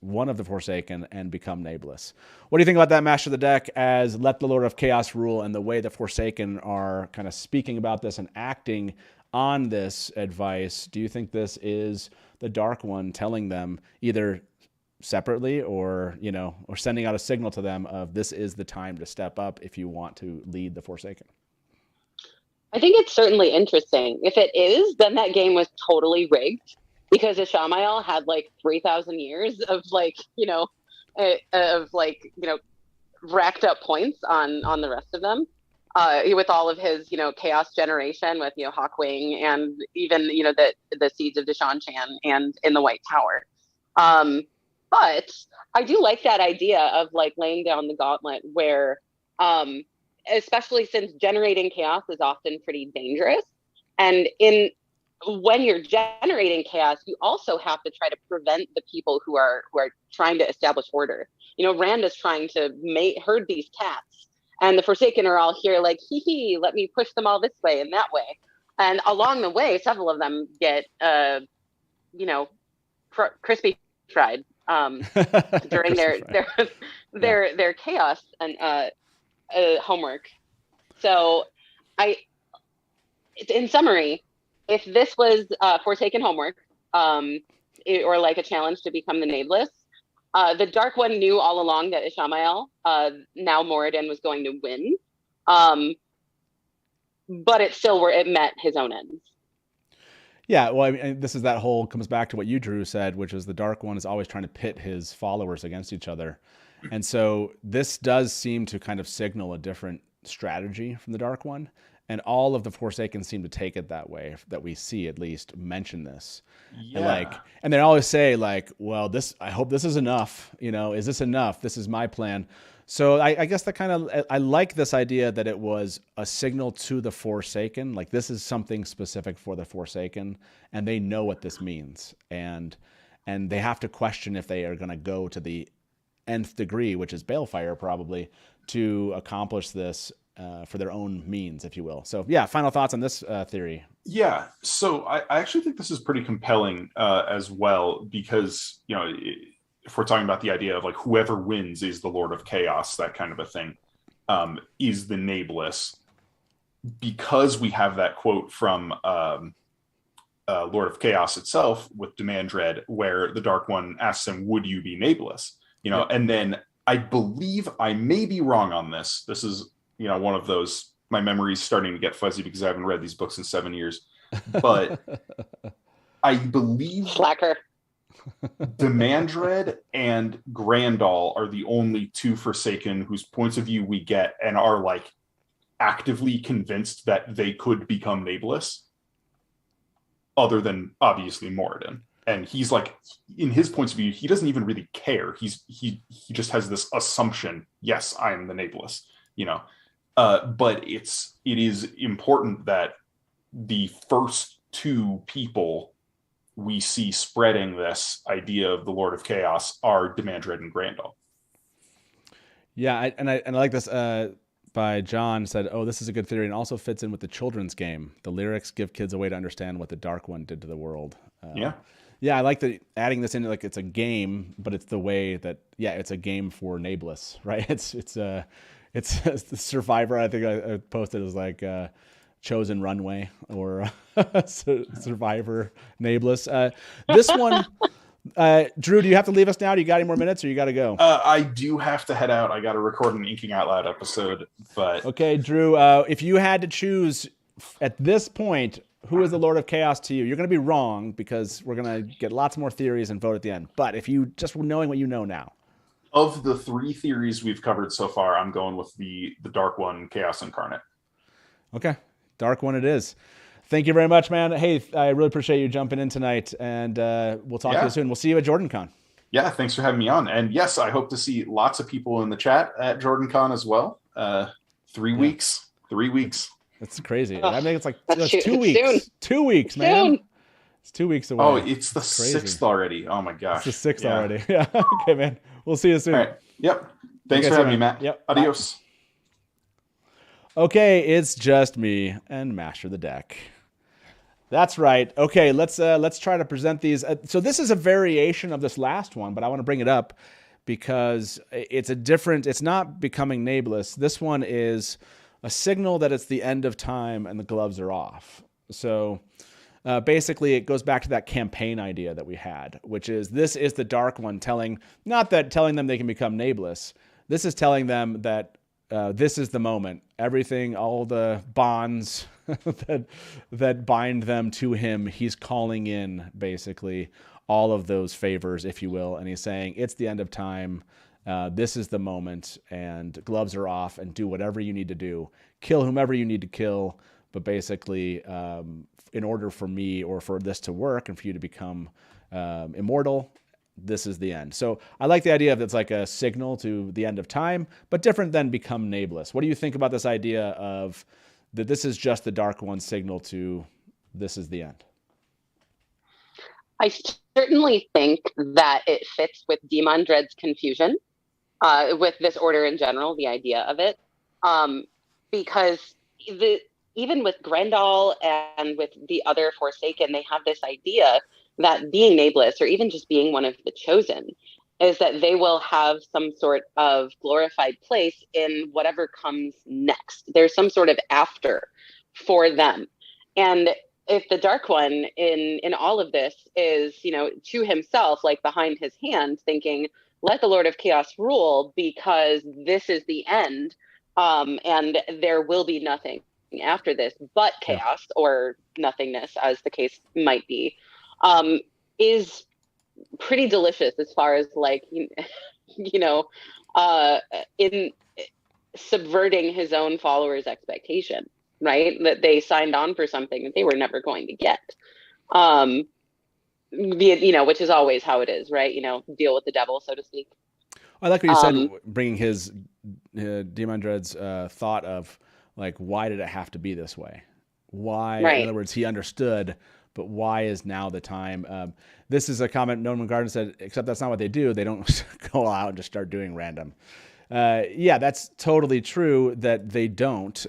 one of the Forsaken and become Nameless. What do you think about that, Master of the Deck, as let the Lord of Chaos rule and the way the Forsaken are kind of speaking about this and acting on this advice? Do you think this is the Dark One telling them either separately or sending out a signal to them of this is the time to step up if you want to lead the Forsaken? I think it's certainly interesting. If it is, then that game was totally rigged because Ishamael had 3,000 years of racked up points on the rest of them. With all of his, chaos generation with, Hawkwing and even, the Seeds of Deshanchan and in the White Tower. But I do like that idea of laying down the gauntlet where, especially since generating chaos is often pretty dangerous. And when you're generating chaos, you also have to try to prevent the people who are trying to establish order. Rand is trying to herd these cats. And the Forsaken are all here hee, let me push them all this way and that way. And along the way, several of them get, crispy fried during their chaos and homework. So in summary, if this was Forsaken homework or a challenge to become the Nameless, the Dark One knew all along that Ishamael, now Moradin, was going to win. But it met his own ends. Yeah, well, I mean, this is comes back to what you, Drew, said, which is the Dark One is always trying to pit his followers against each other. And so this does seem to kind of signal a different strategy from the Dark One. And all of the Forsaken seem to take it that way, that we see at least mention this. Yeah. And they always say well, I hope this is enough. Is this enough? This is my plan. So I guess I like this idea that it was a signal to the Forsaken. This is something specific for the Forsaken, and they know what this means. And they have to question if they are going to go to the nth degree, which is Balefire probably, to accomplish this for their own means, if you will. So yeah, final thoughts on this theory. Yeah, so I actually think this is pretty compelling as well, because if we're talking about the idea of whoever wins is the Lord of Chaos, that kind of a thing, is the Nameless, because we have that quote from Lord of Chaos itself with Demand Dread, where the Dark One asks him, would you be Nameless? And then I believe, I may be wrong on this. This is, one of those, my memory's starting to get fuzzy because I haven't read these books in 7 years, but I believe Slacker. Demand Dread and Grandal are the only two Forsaken whose points of view we get and are actively convinced that they could become Nameless, other than obviously Moradin. And he's in his points of view, he doesn't even really care. He just has this assumption, yes, I am the Nameless, but it is important that the first two people we see spreading this idea of the Lord of Chaos are Demand Dread and Grandal. Yeah, I like this by John said, oh, this is a good theory and also fits in with the children's game. The lyrics give kids a way to understand what the Dark One did to the world. Yeah, I like that adding this in it's a game, but it's the way that it's a game for Nameless, right? It's the Survivor. I think I posted as like Chosen Runway or Survivor Nameless. This one, Drew, do you have to leave us now? Do you got any more minutes or you got to go? I do have to head out. I got to record an Inking Out Loud episode. But okay, Drew, if you had to choose at this point, who is the Lord of Chaos to you? You're going to be wrong because we're going to get lots more theories and vote at the end. But if you just knowing what you know now. Of the 3 theories we've covered so far, I'm going with the Dark One, Chaos Incarnate. Okay, Dark One it is. Thank you very much, man. Hey, I really appreciate you jumping in tonight, and we'll talk to you soon. We'll see you at JordanCon. Yeah, thanks for having me on. And yes, I hope to see lots of people in the chat at JordanCon as well. 3 weeks. 3 weeks. That's crazy. I think it's like That's 2 weeks. soon. 2 weeks, man. Soon. It's 2 weeks away. Oh, it's the Crazy. 6th already. Oh my gosh. It's the 6th already. Yeah. Okay, man. We'll see you soon. All right. Yep. Thanks for having me, Matt. Yep. Adios. Okay, it's just me and Master the Deck. That's right. Okay, let's try to present these. So this is a variation of this last one, but I want to bring it up because it's not becoming nameless. This one is a signal that it's the end of time and the gloves are off. So basically it goes back to that campaign idea that we had, which is this is the Dark One telling them they can become nameless. This is telling them that this is the moment. Everything, all the bonds that bind them to him, he's calling in basically all of those favors, if you will. And he's saying, it's the end of time. This is the moment, and gloves are off, and do whatever you need to do. Kill whomever you need to kill. But basically, in order for me or for this to work and for you to become immortal, this is the end. So I like the idea of it's like a signal to the end of time, but different than become nameless. What do you think about this idea of that this is just the Dark One's signal to this is the end? I certainly think that it fits with Demon Dread's confusion with this order in general, the idea of it. Because even with Grendel and with the other Forsaken, they have this idea that being nameless, or even just being one of the chosen, is that they will have some sort of glorified place in whatever comes next. There's some sort of after for them. And if the Dark One in all of this is, to himself, like behind his hand, thinking, let the Lord of Chaos rule because this is the end, and there will be nothing after this but chaos or nothingness, as the case might be, is pretty delicious as far as like, in subverting his own followers' expectation, right? That they signed on for something that they were never going to get. Which is always how it is, right? Deal with the devil, so to speak. I like what you said, bringing his Demon Dread's thought of like, why did it have to be this way? Why? Right. In other words, he understood, but why is now the time? This is a comment Norman Garden said, except that's not what they do. They don't go out and just start doing random. Yeah, that's totally true that they don't.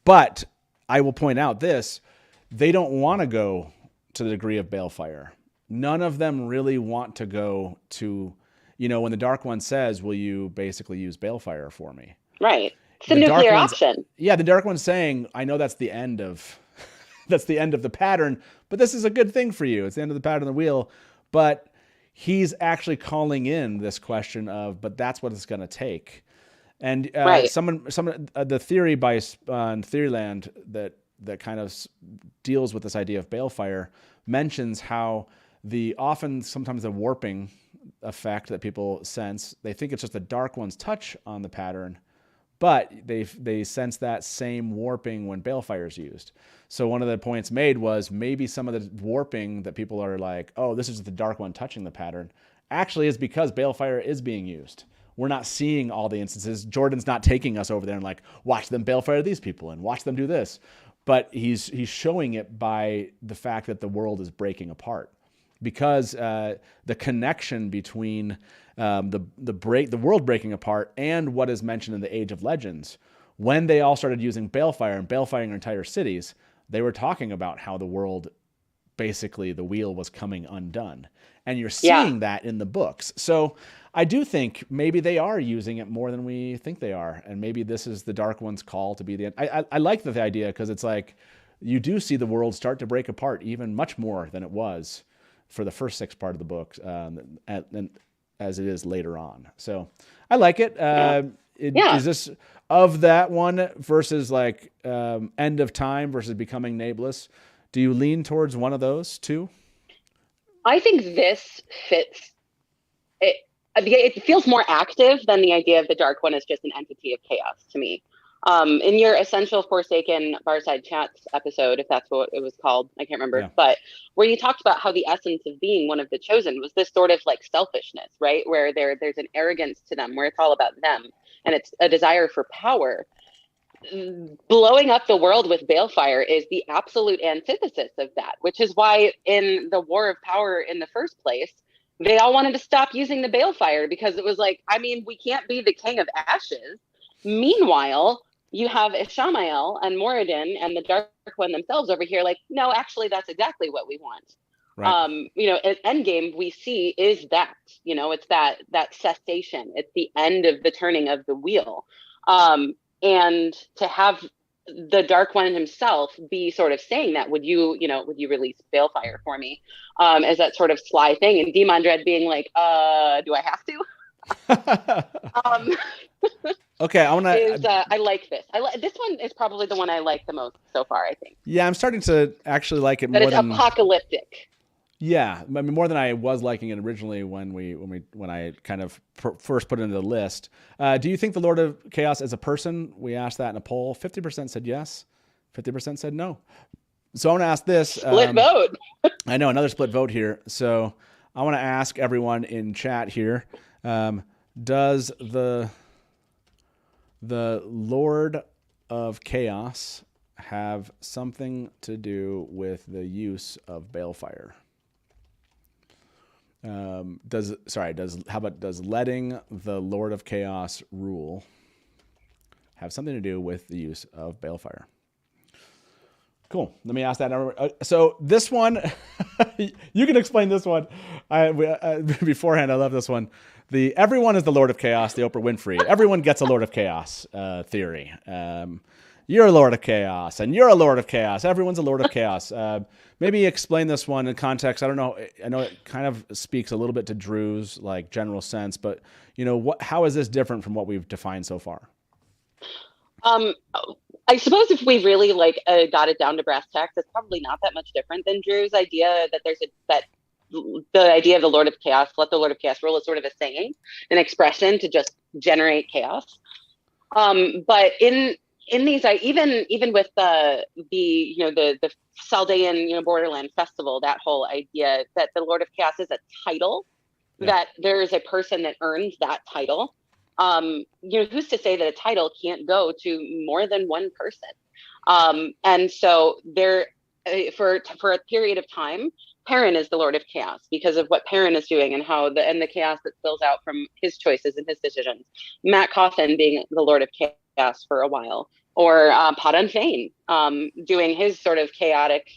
But I will point out this, they don't want to go to the degree of Balefire. None of them really want to go to, when the Dark One says, will you basically use Balefire for me? Right. It's a nuclear option. Yeah, the Dark One's saying, I know that's the end of the pattern, but this is a good thing for you. It's the end of the pattern of the wheel. But he's actually calling in this question of, but that's what it's going to take. And right. The theory by on Theoryland that kind of deals with this idea of Balefire mentions how sometimes the warping effect that people sense, they think it's just the Dark One's touch on the pattern, but they sense that same warping when Balefire is used. So one of the points made was maybe some of the warping that people are like, oh, this is the Dark One touching the pattern, actually is because Balefire is being used. We're not seeing all the instances. Jordan's not taking us over there and like, watch them Balefire these people and watch them do this. But he's showing it by the fact that the world is breaking apart. Because the connection between the world breaking apart and what is mentioned in the Age of Legends, when they all started using Balefire and Balefiring entire cities, they were talking about how the world, basically the wheel was coming undone. and you're seeing that in the books. So I do think maybe they are using it more than we think they are, and maybe this is the Dark One's call to be the end. I like the idea because it's like you do see the world start to break apart even much more than it was for the first 6 part of the book, and as it is later on. So I like it. Is this of that one versus like End of Time versus Becoming Nameless? Do you lean towards one of those two? I think this fits. It feels more active than the idea of the Dark One as just an entity of chaos to me. In your Essential Forsaken BARSIDE Chats episode, if that's what it was called, I can't remember, but where you talked about how the essence of being one of the chosen was this sort of like selfishness, right? Where there's an arrogance to them, where it's all about them, and it's a desire for power. Blowing up the world with balefire is the absolute antithesis of that, which is why in the War of Power in the first place, they all wanted to stop using the balefire, because it was like, I mean, we can't be the king of ashes. Meanwhile, you have Ishamael and Moradin and the Dark One themselves over here like, no, actually, that's exactly what we want. Right. At Endgame, we see is that, it's that cessation. It's the end of the turning of the wheel. And to have the Dark One himself be sort of saying that, would you release balefire for me? As that sort of sly thing. And Demon Dread being like, do I have to? Okay, I like this. This one is probably the one I like the most so far, I think. Yeah, I'm starting to actually like it more. But it's apocalyptic. Yeah, I mean more than I was liking it originally when I kind of first put it into the list. Do you think the Lord of Chaos is a person? We asked that in a poll. 50% said yes. 50% said no. So I want to ask this. Split vote. I know, another split vote here. So I want to ask everyone in chat here. Does the Lord of Chaos have something to do with the use of balefire? Does letting the Lord of Chaos rule have something to do with the use of balefire? Cool. Let me ask that. So this one, you can explain this one. Beforehand, I love this one. Everyone is the Lord of Chaos, the Oprah Winfrey. Everyone gets a Lord of Chaos theory. You're a Lord of Chaos, and you're a Lord of Chaos. Everyone's a Lord of Chaos. Maybe explain this one in context. I don't know. I know it kind of speaks a little bit to Drew's like general sense, but how is this different from what we've defined so far? I suppose if we really got it down to brass tacks, it's probably not that much different than Drew's idea that the idea of the Lord of Chaos, let the Lord of Chaos rule, is sort of a saying, an expression to just generate chaos. But in these, even with the Saldean Borderland Festival, that whole idea that the Lord of Chaos is a title, that there is a person that earns that title. Who's to say that a title can't go to more than one person? And so there, for a period of time, Perrin is the Lord of Chaos because of what Perrin is doing and how the chaos that spills out from his choices and his decisions. Matt Coffin being the Lord of Chaos for a while, or Padan Fane doing his sort of chaotic,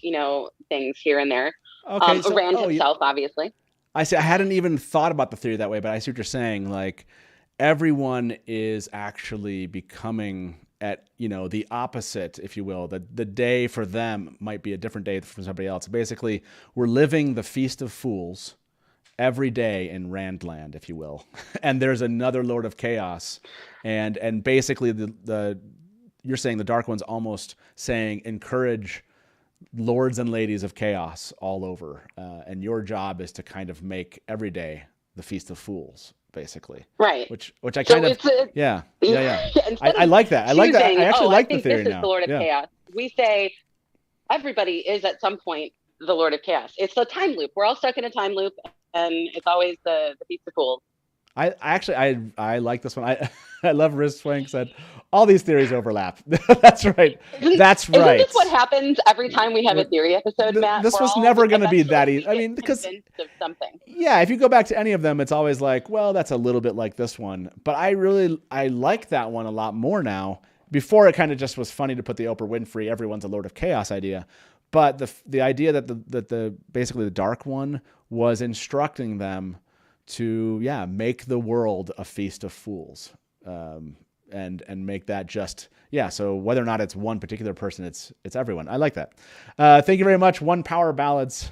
things here and there. Okay, Rand himself, obviously. I see. I hadn't even thought about the theory that way, but I see what you're saying. Like, everyone is actually becoming at the opposite, if you will. The day for them might be a different day from somebody else. Basically, we're living the Feast of Fools every day in Randland, if you will. And there's another Lord of Chaos, and basically you're saying the Dark One's almost saying encourage lords and ladies of chaos all over, and your job is to kind of make every day the Feast of Fools. Basically, right? Which I kind of yeah. I like that. I like that. I actually like the theory now. This is the Lord of Chaos. We say everybody is at some point the Lord of Chaos. It's the time loop. We're all stuck in a time loop, and it's always the Feast of Fools. I actually like this one. I love Riz Swank said all these theories overlap. That's right. That's right. Isn't this what happens every time we have a theory episode, Matt? This was never going to be that easy. I mean, because of something. Yeah, if you go back to any of them, it's always like, well, that's a little bit like this one. But I like that one a lot more now. Before, it kind of just was funny to put the Oprah Winfrey, everyone's a Lord of Chaos idea. but the idea that the basically the Dark One was instructing them to make the world a feast of fools, and make that just so whether or not it's one particular person, it's everyone. I like that. Thank you very much. One Power Ballads.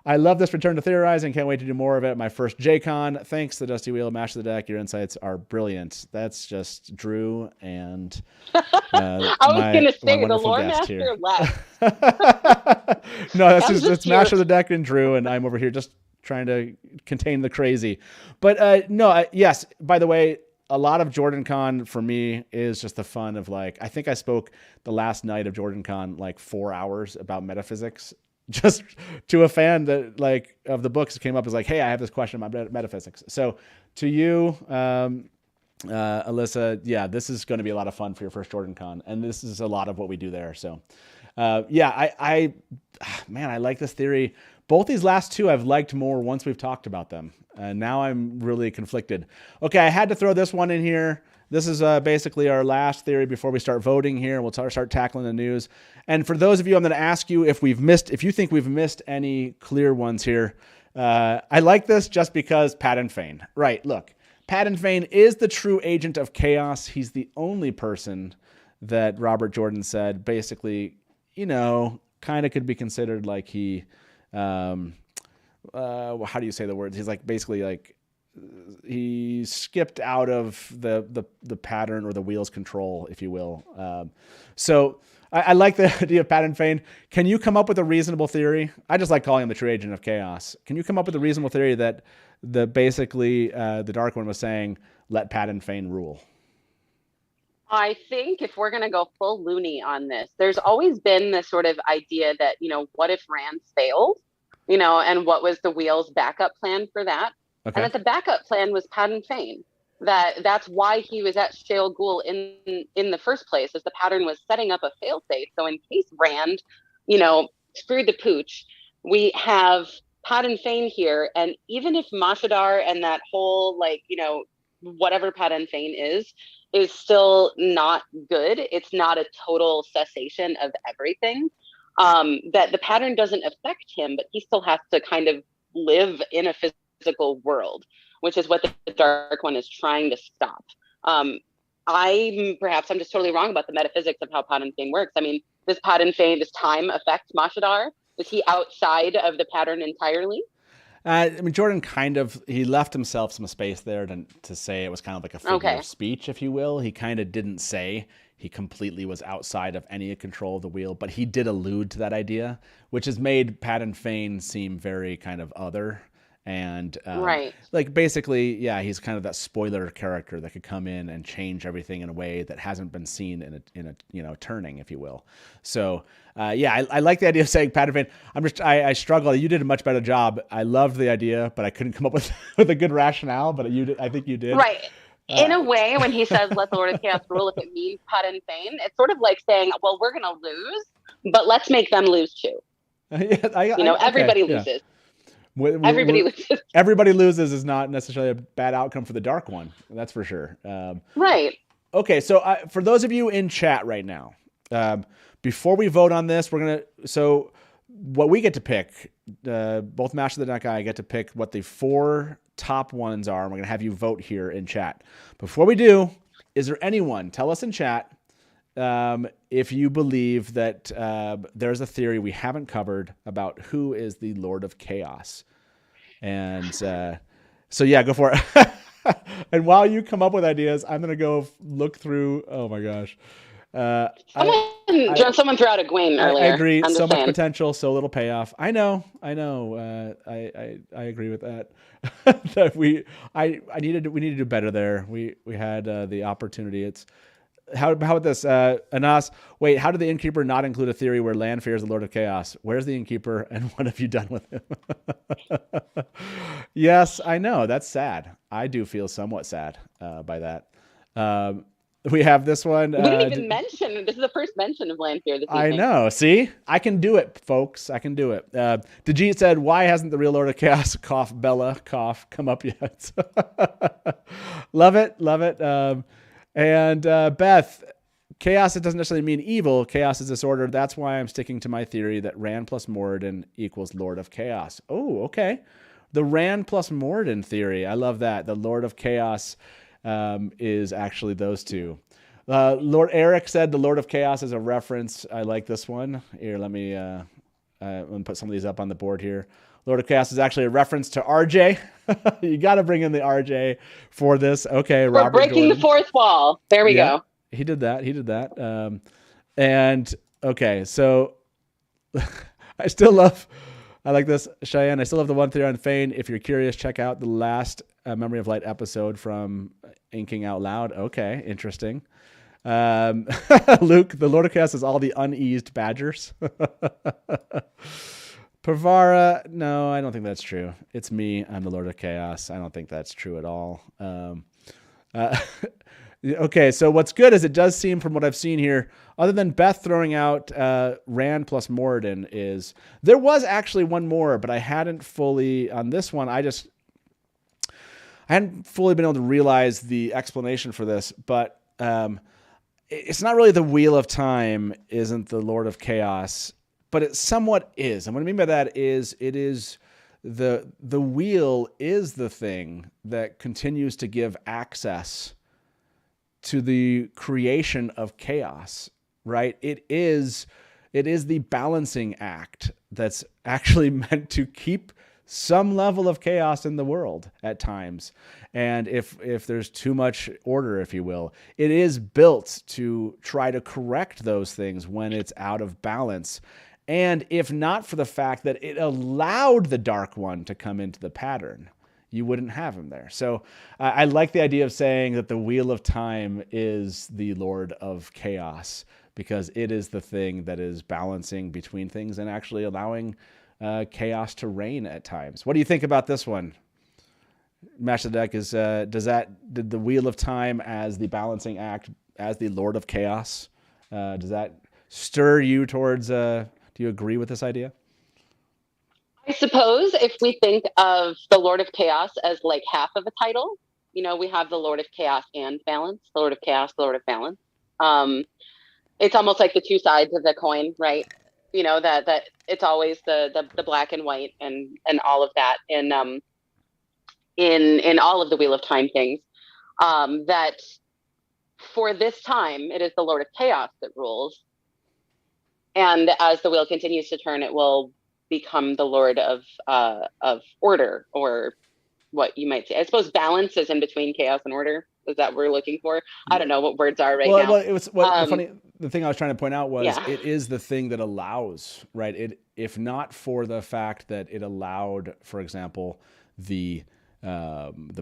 I love this return to theorizing. Can't wait to do more of it. My first JCon. Thanks to the Dusty Wheel. Mash the deck. Your insights are brilliant. That's just Drew and I was going to say the lore master left. No, it's Mash of the deck and Drew, and I'm over here just trying to contain the crazy. But yes, by the way, a lot of JordanCon for me is just the fun of like, I think I spoke the last night of JordanCon like 4 hours about metaphysics, just to a fan that like of the books came up as like, hey, I have this question about metaphysics. So to you, Alyssa, this is going to be a lot of fun for your first JordanCon, and this is a lot of what we do there. So I like this theory. Both these last two I've liked more once we've talked about them. Now I'm really conflicted. Okay, I had to throw this one in here. This is basically our last theory before we start voting here. We'll start tackling the news. And for those of you, I'm going to ask you if you think we've missed any clear ones here. I like this just because Padan Fane. Right, look. Padan Fane is the true agent of chaos. He's the only person that Robert Jordan said basically, kind of could be considered like he... how do you say the words? He's like basically like he skipped out of the pattern or the wheel's control, if you will. So I like the idea of Padan Fane. Can you come up with a reasonable theory? I just like calling him the true agent of chaos. Can you come up with a reasonable theory that basically the Dark One was saying, let Padan Fane rule? I think if we're going to go full loony on this, there's always been this sort of idea that, what if Rand failed? And what was the wheel's backup plan for that? Okay. And that the backup plan was Padan Fane. That's why he was at Shale Ghul in the first place, as the pattern was setting up a failsafe. So in case Rand, screwed the pooch, we have Padan Fane here. And even if Mashadar and that whole, whatever Padan Fane is still not good, it's not a total cessation of everything. That the pattern doesn't affect him, but he still has to kind of live in a physical world, which is what the Dark One is trying to stop. I'm just totally wrong about the metaphysics of how Padan Fane works. I mean, does Padan Fane, does time affect Mashadar? Is he outside of the pattern entirely? Jordan he left himself some space there to say it was kind of like a figure of speech, if you will. He kind of didn't say he completely was outside of any control of the wheel, but he did allude to that idea, which has made Padan Fane seem very kind of other. And like basically, he's kind of that spoiler character that could come in and change everything in a way that hasn't been seen in a turning, if you will. So I like the idea of saying Padan Fane. I struggle. You did a much better job. I loved the idea, but I couldn't come up with a good rationale. But I think you did. Right. In a way, when he says, let the Lord of Chaos rule, if it means Padan Fane, it's sort of like saying, well, we're going to lose, but let's make them lose too. Everybody loses. Everybody loses. Everybody loses is not necessarily a bad outcome for the Dark One. That's for sure. Right. Okay, so for those of you in chat right now, before we vote on this, so what we get to pick, both Mash of the Deck and I get to pick what the 4 top ones are, and we're going to have you vote here in chat. Before we do, is there anyone, tell us in chat, if you believe that there's a theory we haven't covered about who is the Lord of Chaos. And so go for it. And while you come up with ideas, I'm going to go look through. Oh my gosh. Someone threw out a Gwen earlier. I agree. So much potential, so little payoff. I know. I agree with that. That we need to do better there. We had the opportunity. How about this? Anas, wait, how did the Innkeeper not include a theory where Land fears the Lord of Chaos? Where's the Innkeeper, and what have you done with him? Yes, I know. That's sad. I do feel somewhat sad by that. We have this one. We didn't even mention. This is the first mention of Land fear this evening. I know. See? I can do it, folks. I can do it. Dajit said, why hasn't the real Lord of Chaos, cough, Bella, cough, come up yet? Love it. And Beth, chaos, it doesn't necessarily mean evil. Chaos is disorder. That's why I'm sticking to my theory that Rand plus Moradin equals Lord of Chaos. Oh, okay. The Rand plus Moradin theory. I love that. The Lord of Chaos is actually those two. Lord Eric said the Lord of Chaos is a reference. I like this one. Here, let me put some of these up on the board here. Lord of Chaos is actually a reference to RJ. You got to bring in the RJ for this. Okay, We're Robert breaking Jordan. the fourth wall. There we go. He did that. And okay, so I like this, Cheyenne. I still have the one theory on Fane. If you're curious, check out the last Memory of Light episode from Inking Out Loud. Okay, interesting. Luke, the Lord of Chaos is all the uneased badgers. Pavara, no, I don't think that's true. It's me. I'm the Lord of Chaos. I don't think that's true at all. Okay, so what's good is it does seem from what I've seen here, other than Beth throwing out Rand plus Moradin, is there was actually one more, but I hadn't fully, on this one, I hadn't fully been able to realize the explanation for this, but it's not really the Wheel of Time isn't the Lord of Chaos, but it somewhat is. And what I mean by that is it is the wheel is the thing that continues to give access to the creation of chaos, right? It is the balancing act that's actually meant to keep some level of chaos in the world at times. And if there's too much order, if you will, it is built to try to correct those things when it's out of balance. And if not for the fact that it allowed the Dark One to come into the pattern, you wouldn't have him there. So I like the idea of saying that the Wheel of Time is the Lord of Chaos, because it is the thing that is balancing between things and actually allowing chaos to reign at times. What do you think about this one? Match the Deck is, did the Wheel of Time as the balancing act, as the Lord of Chaos, does that stir you towards, do you agree with this idea? I suppose if we think of the Lord of Chaos as like half of a title, we have the Lord of Chaos and Balance, the Lord of Chaos, the Lord of Balance. It's almost like the two sides of the coin, right? That it's always the black and white and all of that in all of the Wheel of Time things. That for this time, it is the Lord of Chaos that rules. And as the wheel continues to turn, it will become the Lord of order, or what you might say. I suppose balance is in between chaos and order. Is that what we're looking for? I don't know what words are now. Well, it was the thing I was trying to point out was it is the thing that allows, right? If not for the fact that it allowed, for example, the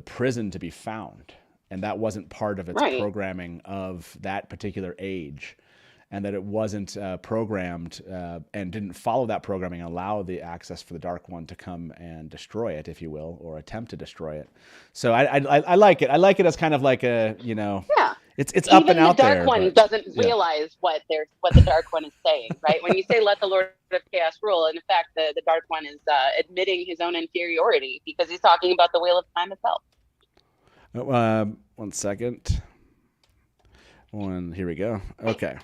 prison to be found, and that wasn't part of its programming of that particular age, and that it wasn't programmed and didn't follow that programming and allow the access for the Dark One to come and destroy it, if you will, or attempt to destroy it. So I like it. I like it as kind of like a, it's up and out there. Even the Dark One doesn't realize what the Dark One is saying, right? When you say let the Lord of Chaos rule, in fact, the Dark One is admitting his own inferiority because he's talking about the Wheel of Time itself. 1 second. Here we go. Okay.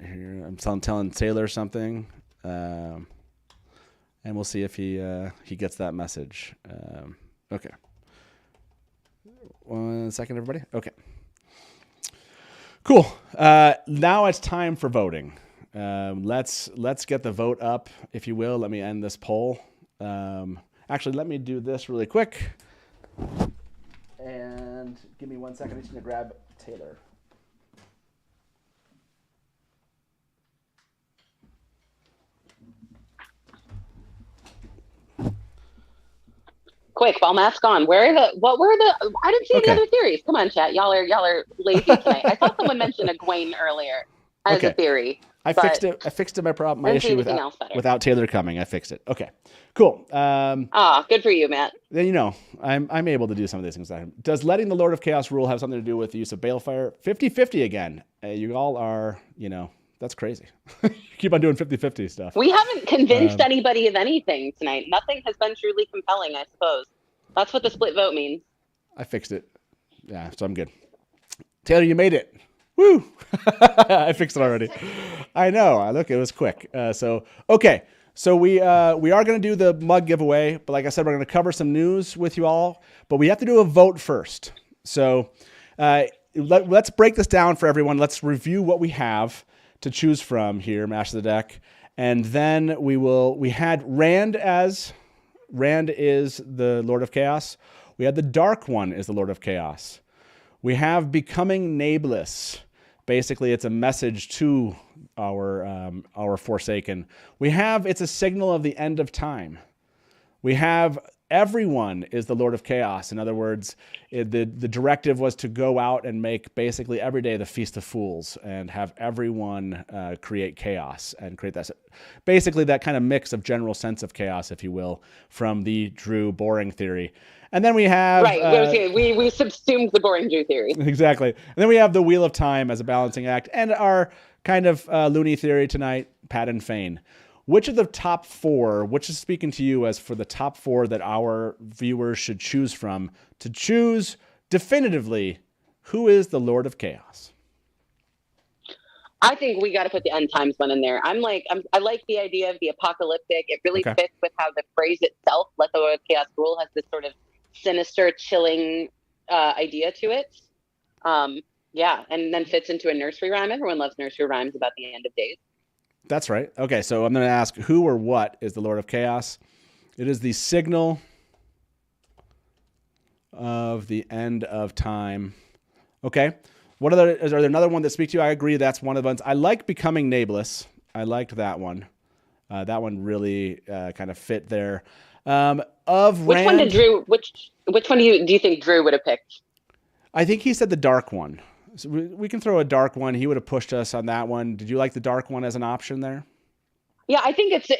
Here I'm telling Taylor something, and we'll see if he gets that message. Okay. 1 second, everybody. Okay. Cool. Now it's time for voting. Let's get the vote up, if you will. Let me end this poll. Actually, let me do this really quick. And give me 1 second. I'm just going to grab Taylor. Quick, while Matt's gone, I didn't see any other theories. Come on, chat. Y'all are lazy tonight. I saw someone mention a Gwaine earlier as a theory. I fixed it. My issue without Taylor coming. I fixed it. Okay, cool. Good for you, Matt. Then I'm able to do some of these things. Does letting the Lord of Chaos rule have something to do with the use of Balefire? 50-50 again. You all are, that's crazy. You keep on doing 50-50 stuff. We haven't convinced anybody of anything tonight. Nothing has been truly compelling, I suppose. That's what the split vote means. I fixed it. Yeah, so I'm good. Taylor, you made it. Woo! I fixed it already. I know. Look, it was quick. Okay. So we are going to do the mug giveaway, but like I said, we're going to cover some news with you all, but we have to do a vote first. So let's break this down for everyone. Let's review what we have to choose from here, Mash the Deck. And then we had Rand is the Lord of Chaos. We had the Dark One is the Lord of Chaos. We have Becoming Nameless. Basically, it's a message to our Forsaken. We have it's a signal of the end of time. We have everyone is the Lord of Chaos. In other words, the directive was to go out and make basically every day the Feast of Fools and have everyone create chaos and create that. Basically, that kind of mix of general sense of chaos, if you will, from the Drew boring theory. And then we have... Right, we subsumed the boring Drew theory. Exactly. And then we have the Wheel of Time as a balancing act and our kind of loony theory tonight, Pat and Fane. Which of the top four, which is speaking to you as for the top four that our viewers should choose from to choose definitively who is the Lord of Chaos? I think we got to put the end times one in there. I like the idea of the apocalyptic. It really fits with how the phrase itself, "Let the Lord of Chaos rule," has this sort of sinister, chilling idea to it. Yeah, and then fits into a nursery rhyme. Everyone loves nursery rhymes about the end of days. That's right. Okay, so I'm going to ask who or what is the Lord of Chaos. It is the signal of the end of time. Okay. Is there another one that speaks to you? I agree. That's one of the ones. I like Becoming Nameless. I liked that one. That one really kind of fit there. Which one did Drew? Which one do you think Drew would have picked? I think he said the Dark One. So we can throw a Dark One. He would have pushed us on that one. Did you like the Dark One as an option there? Yeah, I think it's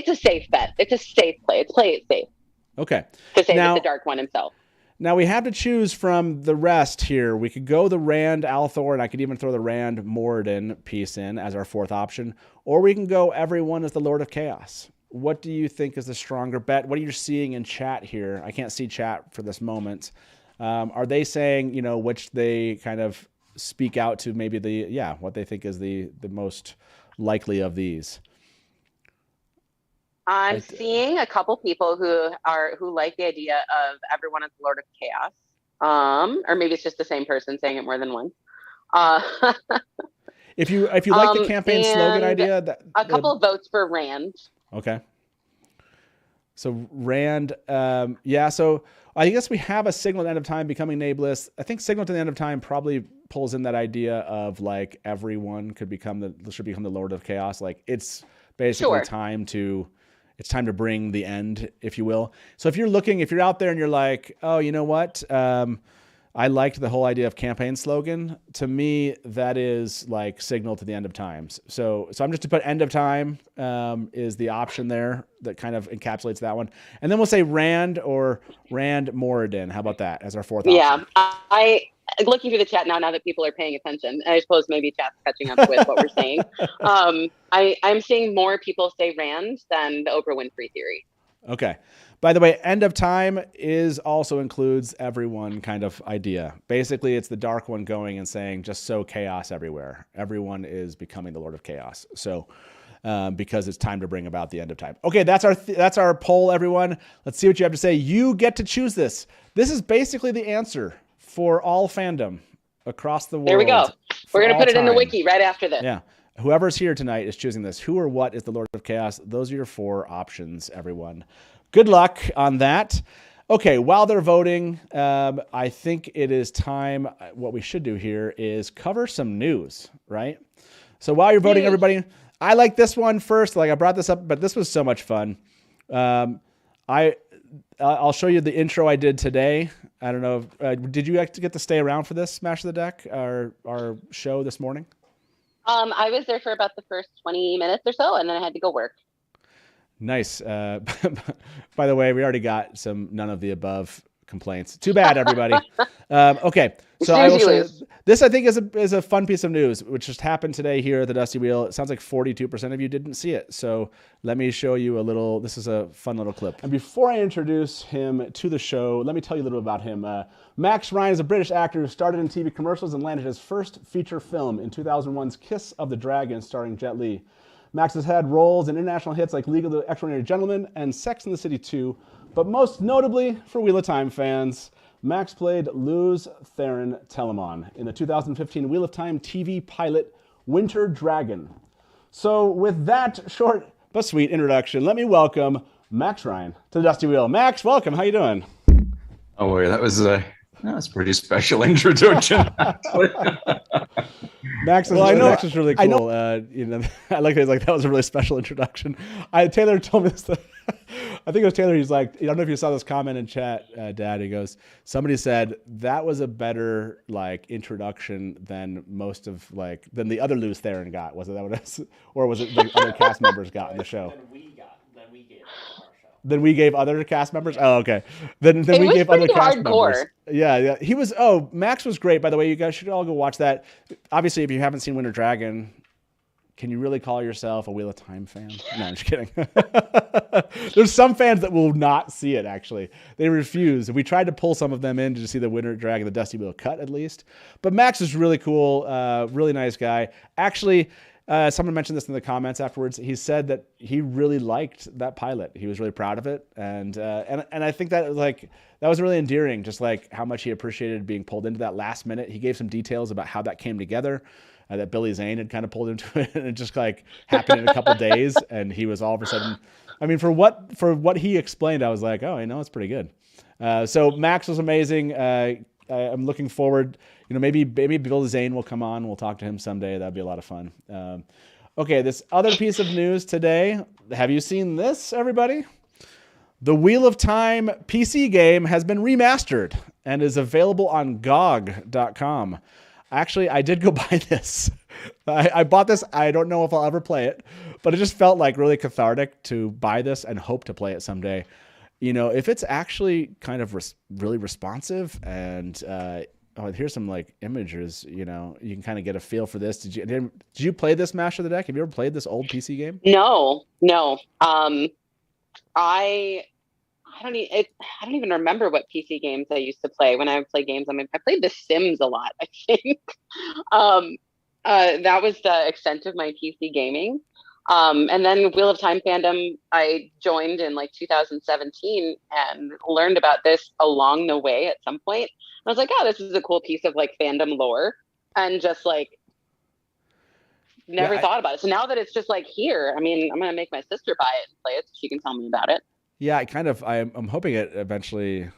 a safe bet. It's a safe play. It's play it safe. Okay. To say that the Dark One himself. Now we have to choose from the rest here. We could go the Rand Althor, and I could even throw the Rand Moradin piece in as our fourth option, or we can go everyone as the Lord of Chaos. What do you think is the stronger bet? What are you seeing in chat here? I can't see chat for this moment. Are they saying, which they kind of speak out to maybe what they think is the most likely of these? I'm seeing a couple people who like the idea of everyone as the Lord of Chaos. Or maybe it's just the same person saying it more than once. If you like the campaign slogan idea, a couple of votes for Rand. Okay. So Rand, So I guess we have a signal at the end of time, Becoming Nameless. I think signal to the end of time probably pulls in that idea of like everyone should become the Lord of Chaos. Like it's basically time to bring the end, if you will. So if you're out there and you're like, oh, you know what? I liked the whole idea of campaign slogan. To me, that is like signal to the end of times. So I'm just to put end of time is the option there that kind of encapsulates that one. And then we'll say Rand or Rand Moradin. How about that as our fourth option? Yeah, I looking through the chat now that people are paying attention. I suppose maybe chat's catching up with what we're saying. I'm seeing more people say Rand than the Oprah Winfrey theory. Okay. By the way, end of time also includes everyone kind of idea. Basically, it's the Dark One going and saying just sow chaos everywhere. Everyone is becoming the Lord of Chaos. So because it's time to bring about the end of time. Okay, that's our poll, everyone. Let's see what you have to say. You get to choose this. This is basically the answer for all fandom across the world. There we go. We're going to put it in the wiki right after this. Yeah. Whoever's here tonight is choosing this. Who or what is the Lord of Chaos? Those are your four options, everyone. Good luck on that. Okay, while they're voting, I think it is time. What we should do here is cover some news, right? So while you're voting, everybody, I like this one first. Like I brought this up, but this was so much fun. I'll show you the intro I did today. I don't know. Did you get to stay around for this Smash the Deck, our show this morning? I was there for about the first 20 minutes or so, and then I had to go work. Nice. By the way, we already got some none of the above complaints. Too bad, everybody. Okay, so As I will soon as you show lose. this. I think is a fun piece of news, which just happened today here at the Dusty Wheel. It sounds like 42% of you didn't see it. So let me show you a little. This is a fun little clip. And before I introduce him to the show, let me tell you a little about him. Max Ryan is a British actor who started in TV commercials and landed his first feature film in 2001's Kiss of the Dragon, starring Jet Li. Max has had roles in international hits like League of the Extraordinary Gentlemen and Sex and the City 2, but most notably for Wheel of Time fans, Max played Luz Theron Telemon in the 2015 Wheel of Time TV pilot Winter Dragon. So with that short but sweet introduction, let me welcome Max Ryan to the Dusty Wheel. Max, welcome. How you doing? Oh, boy, that was a pretty special introduction. Max, well, I know Max is really cool. I like that was a really special introduction. Taylor told me this. I think it was Taylor. He's like, I don't know if you saw this comment in chat, Dad. He goes, somebody said that was a better introduction than most of than the other Luz Theron got. Was it that what it was, or was it the other cast members got in the show? Then we gave other cast members. Oh, okay. Then we gave other cast members. Yeah. He was. Oh, Max was great. By the way, you guys should all go watch that. Obviously, if you haven't seen Winter Dragon, can you really call yourself a Wheel of Time fan? No, I'm just kidding. There's some fans that will not see it. Actually, they refuse. We tried to pull some of them in to see the Winter Dragon, the Dusty Wheel cut at least. But Max is really cool. Really nice guy. Actually. Someone mentioned this in the comments afterwards. He said that he really liked that pilot. He was really proud of it, and I think that that was really endearing. Just how much he appreciated being pulled into that last minute. He gave some details about how that came together. That Billy Zane had kind of pulled into it, and it just happened in a couple days, and he was all of a sudden. I mean, for what he explained, I was like, oh, it's pretty good. So Max was amazing. I'm looking forward. Maybe Billy Zane will come on. We'll talk to him someday. That'd be a lot of fun. Okay, this other piece of news today. Have you seen this, everybody? The Wheel of Time PC game has been remastered and is available on GOG.com. Actually, I did go buy this. I bought this. I don't know if I'll ever play it, but it just felt really cathartic to buy this and hope to play it someday. If it's actually kind of really responsive and here's some images, you can kind of get a feel for this. Did you play this Master of the Deck? Have you ever played this old PC game? No. I don't even remember what PC games I used to play when I would play games. I mean, I played The Sims a lot, I think. That was the extent of my PC gaming. And then Wheel of Time fandom, I joined in 2017 and learned about this along the way at some point. And I was like, oh, this is a cool piece of fandom lore, and just never thought about it. So now that it's just here, I mean, I'm going to make my sister buy it and play it so she can tell me about it. Yeah, I'm hoping it eventually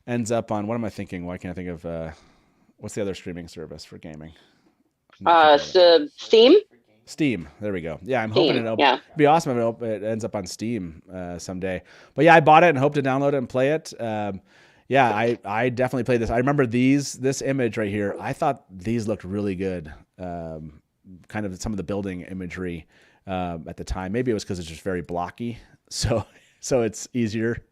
ends up on, what am I thinking? Why can't I think of, what's the other streaming service for gaming? So Steam? Steam. There we go. Yeah, I'm hoping it'll be awesome if it ends up on Steam someday. But yeah, I bought it and hope to download it and play it. I definitely played this. I remember this image right here. I thought these looked really good. Kind of some of the building imagery at the time. Maybe it was because it's just very blocky, so it's easier.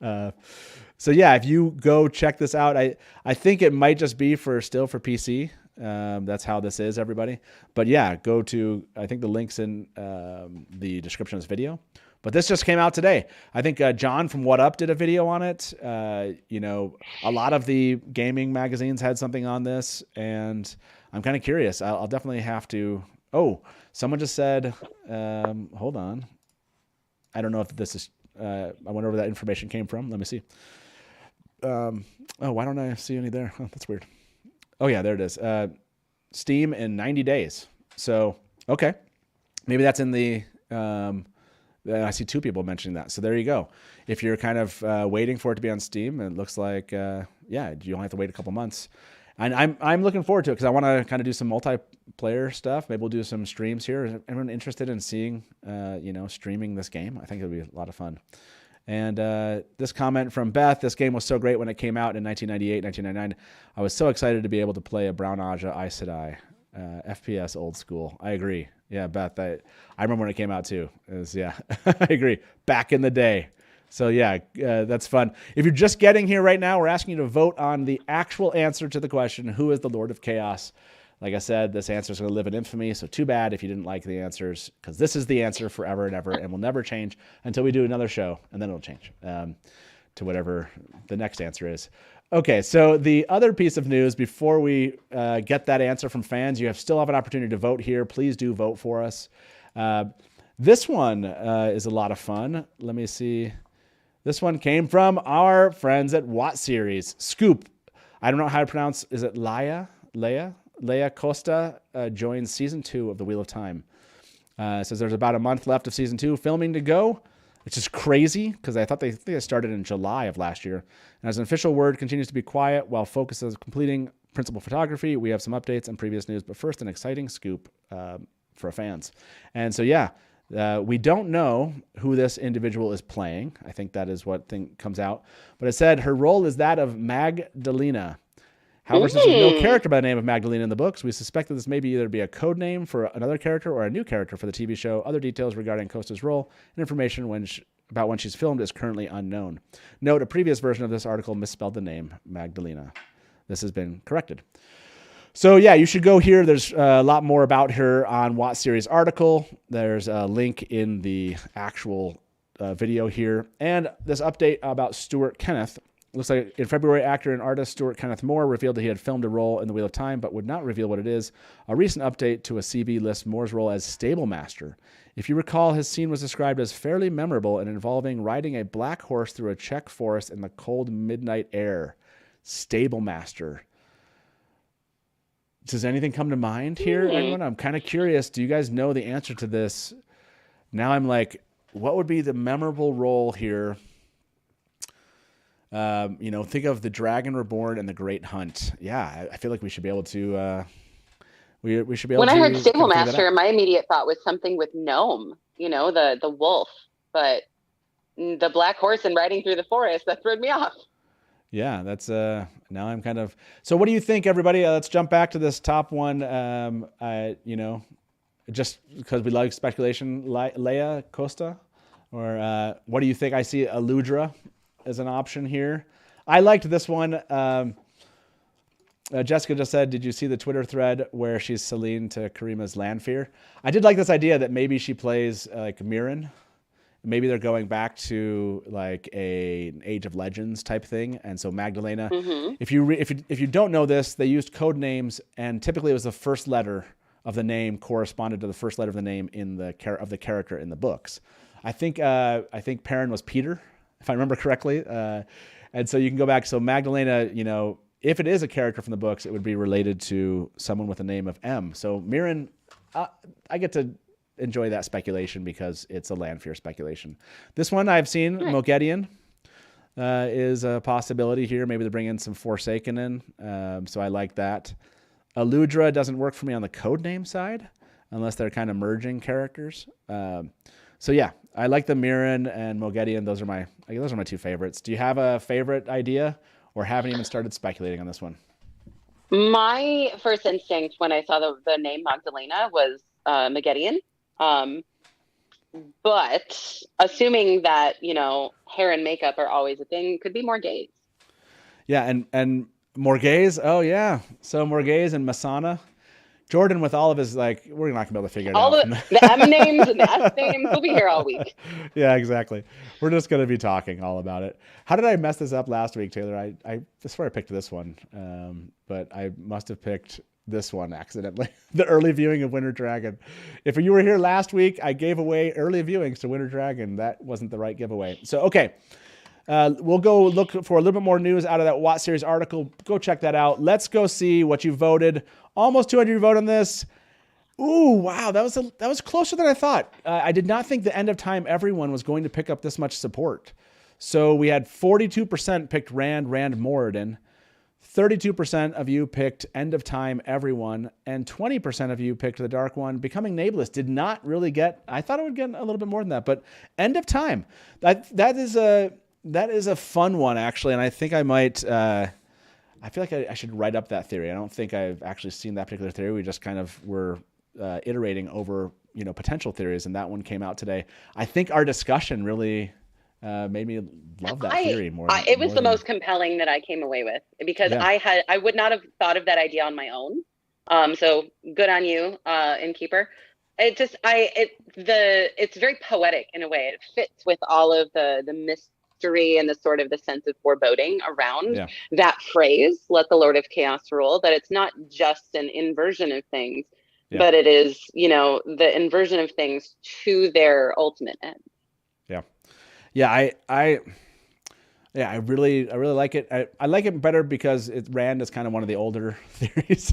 So yeah, if you go check this out, I think it might just be for PC. That's how this is, everybody. But yeah, go to, I think the link's in the description of this video. But this just came out today. I think John from What Up did a video on it. A lot of the gaming magazines had something on this, and I'm kind of curious. I'll definitely have to. Oh, someone just said, hold on. I don't know if this is, I wonder where that information came from. Let me see. Why don't I see any there? Oh, that's weird. Oh, yeah, there it is. Steam in 90 days. So, okay. Maybe that's in the... I see two people mentioning that. So there you go. If you're kind of waiting for it to be on Steam, it looks like, you only have to wait a couple months. And I'm looking forward to it because I want to kind of do some multiplayer stuff. Maybe we'll do some streams here. Is anyone interested in seeing, streaming this game? I think it'll be a lot of fun. And this comment from Beth, this game was so great when it came out in 1998, 1999. I was so excited to be able to play a Brown Aja Aes Sedai, FPS old school. I agree. Yeah, Beth, I remember when it came out too. It was, I agree. Back in the day. So yeah, that's fun. If you're just getting here right now, we're asking you to vote on the actual answer to the question, who is the Lord of Chaos? Like I said, this answer is going to live in infamy, so too bad if you didn't like the answers, because this is the answer forever and ever, and will never change until we do another show, and then it'll change to whatever the next answer is. Okay, so the other piece of news before we get that answer from fans, you still have an opportunity to vote here. Please do vote for us. This one is a lot of fun. Let me see. This one came from our friends at WotSeries. Scoop. I don't know how to pronounce. Is it Leia Costa joins season 2 of The Wheel of Time. Says there's about a month left of season 2 filming to go, which is crazy because I thought they started in July of last year. And as an official word continues to be quiet while focus is completing principal photography, we have some updates and previous news. But first, an exciting scoop for fans. And so, yeah. We don't know who this individual is playing. I think that is what comes out. But it said her role is that of Magdalena. However, since there's no character by the name of Magdalena in the books, we suspect that this may either be a code name for another character or a new character for the TV show. Other details regarding Costa's role and information about when she's filmed is currently unknown. Note, a previous version of this article misspelled the name Magdalena. This has been corrected. So yeah, you should go here. There's a lot more about her on WotSeries article. There's a link in the actual video here. And this update about Stuart Kenneth. Looks like in February, actor and artist Stuart Kenneth Moore revealed that he had filmed a role in The Wheel of Time, but would not reveal what it is. A recent update to a CV lists Moore's role as Stable Master. If you recall, his scene was described as fairly memorable and involving riding a black horse through a Czech forest in the cold midnight air. Stable Master. Does anything come to mind here, everyone? I'm kind of curious. Do you guys know the answer to this? Now I'm like, what would be the memorable role here? Think of The Dragon Reborn and The Great Hunt. Yeah, I feel like we should be able to. We should be able. When I heard Stable Master, my immediate thought was something with gnome. The wolf, but the black horse and riding through the forest that threw me off. Yeah, that's now I'm kind of. So what do you think, everybody? Let's jump back to this top one. Just because we like speculation, Leia Costa, or what do you think? I see Aludra as an option here. I liked this one. Jessica just said, did you see the Twitter thread where she's Celine to Karima's Lanfear? I did like this idea that maybe she plays like Mirren. Maybe they're going back to like an Age of Legends type thing, and so Magdalena. Mm-hmm. If you don't know this, they used code names, and typically it was the first letter of the name corresponded to the first letter of the name in the character in the books. I think Perrin was Peter, if I remember correctly, and so you can go back. So Magdalena, if it is a character from the books, it would be related to someone with the name of M. So Mirren, I get to enjoy that speculation because it's a Lanfear speculation. This one I've seen, Moghedien is a possibility here. Maybe they bring in some Forsaken in, so I like that. Aludra doesn't work for me on the codename side unless they're kind of merging characters. So yeah, I like the Mirren and Moghedien. Those are my two favorites. Do you have a favorite idea, or haven't even started speculating on this one? My first instinct when I saw the name Magdalena was Moghedien. But assuming that, hair and makeup are always a thing, could be Morghese. Yeah, and Morghese, oh yeah. So Morghese and Masana. Jordan with all of his, we're not going to be able to figure it out. All the M names and the S names, we'll be here all week. Yeah, exactly. We're just going to be talking all about it. How did I mess this up last week, Taylor? I swear I picked this one, but I must have picked this one accidentally. The early viewing of Winter Dragon. If you were here last week, I gave away early viewings to Winter Dragon. That wasn't the right giveaway. So, okay. We'll go look for a little bit more news out of that WotSeries article. Go check that out. Let's go see what you voted. Almost 200 vote on this. Ooh, wow. That was closer than I thought. I did not think the End of Time everyone was going to pick up this much support. So we had 42% picked Rand Moradin. 32% of you picked End of Time everyone, and 20% of you picked the Dark One. Becoming Nameless did not really get. I thought it would get a little bit more than that, but End of Time. That is a fun one actually, and I think I might. I feel like I should write up that theory. I don't think I've actually seen that particular theory. We just kind of were iterating over potential theories, and that one came out today. I think our discussion really made me love that theory more. It was more the than- most compelling that I came away with, because Yeah. I would not have thought of that idea on my own. So good on you, Innkeeper. It's very poetic in a way. It fits with all of the mystery and the sort of the sense of foreboding around that phrase, let the Lord of Chaos rule, that it's not just an inversion of things, but it is, the inversion of things to their ultimate end. Yeah, I really like it. I like it better because Rand is kind of one of the older theories,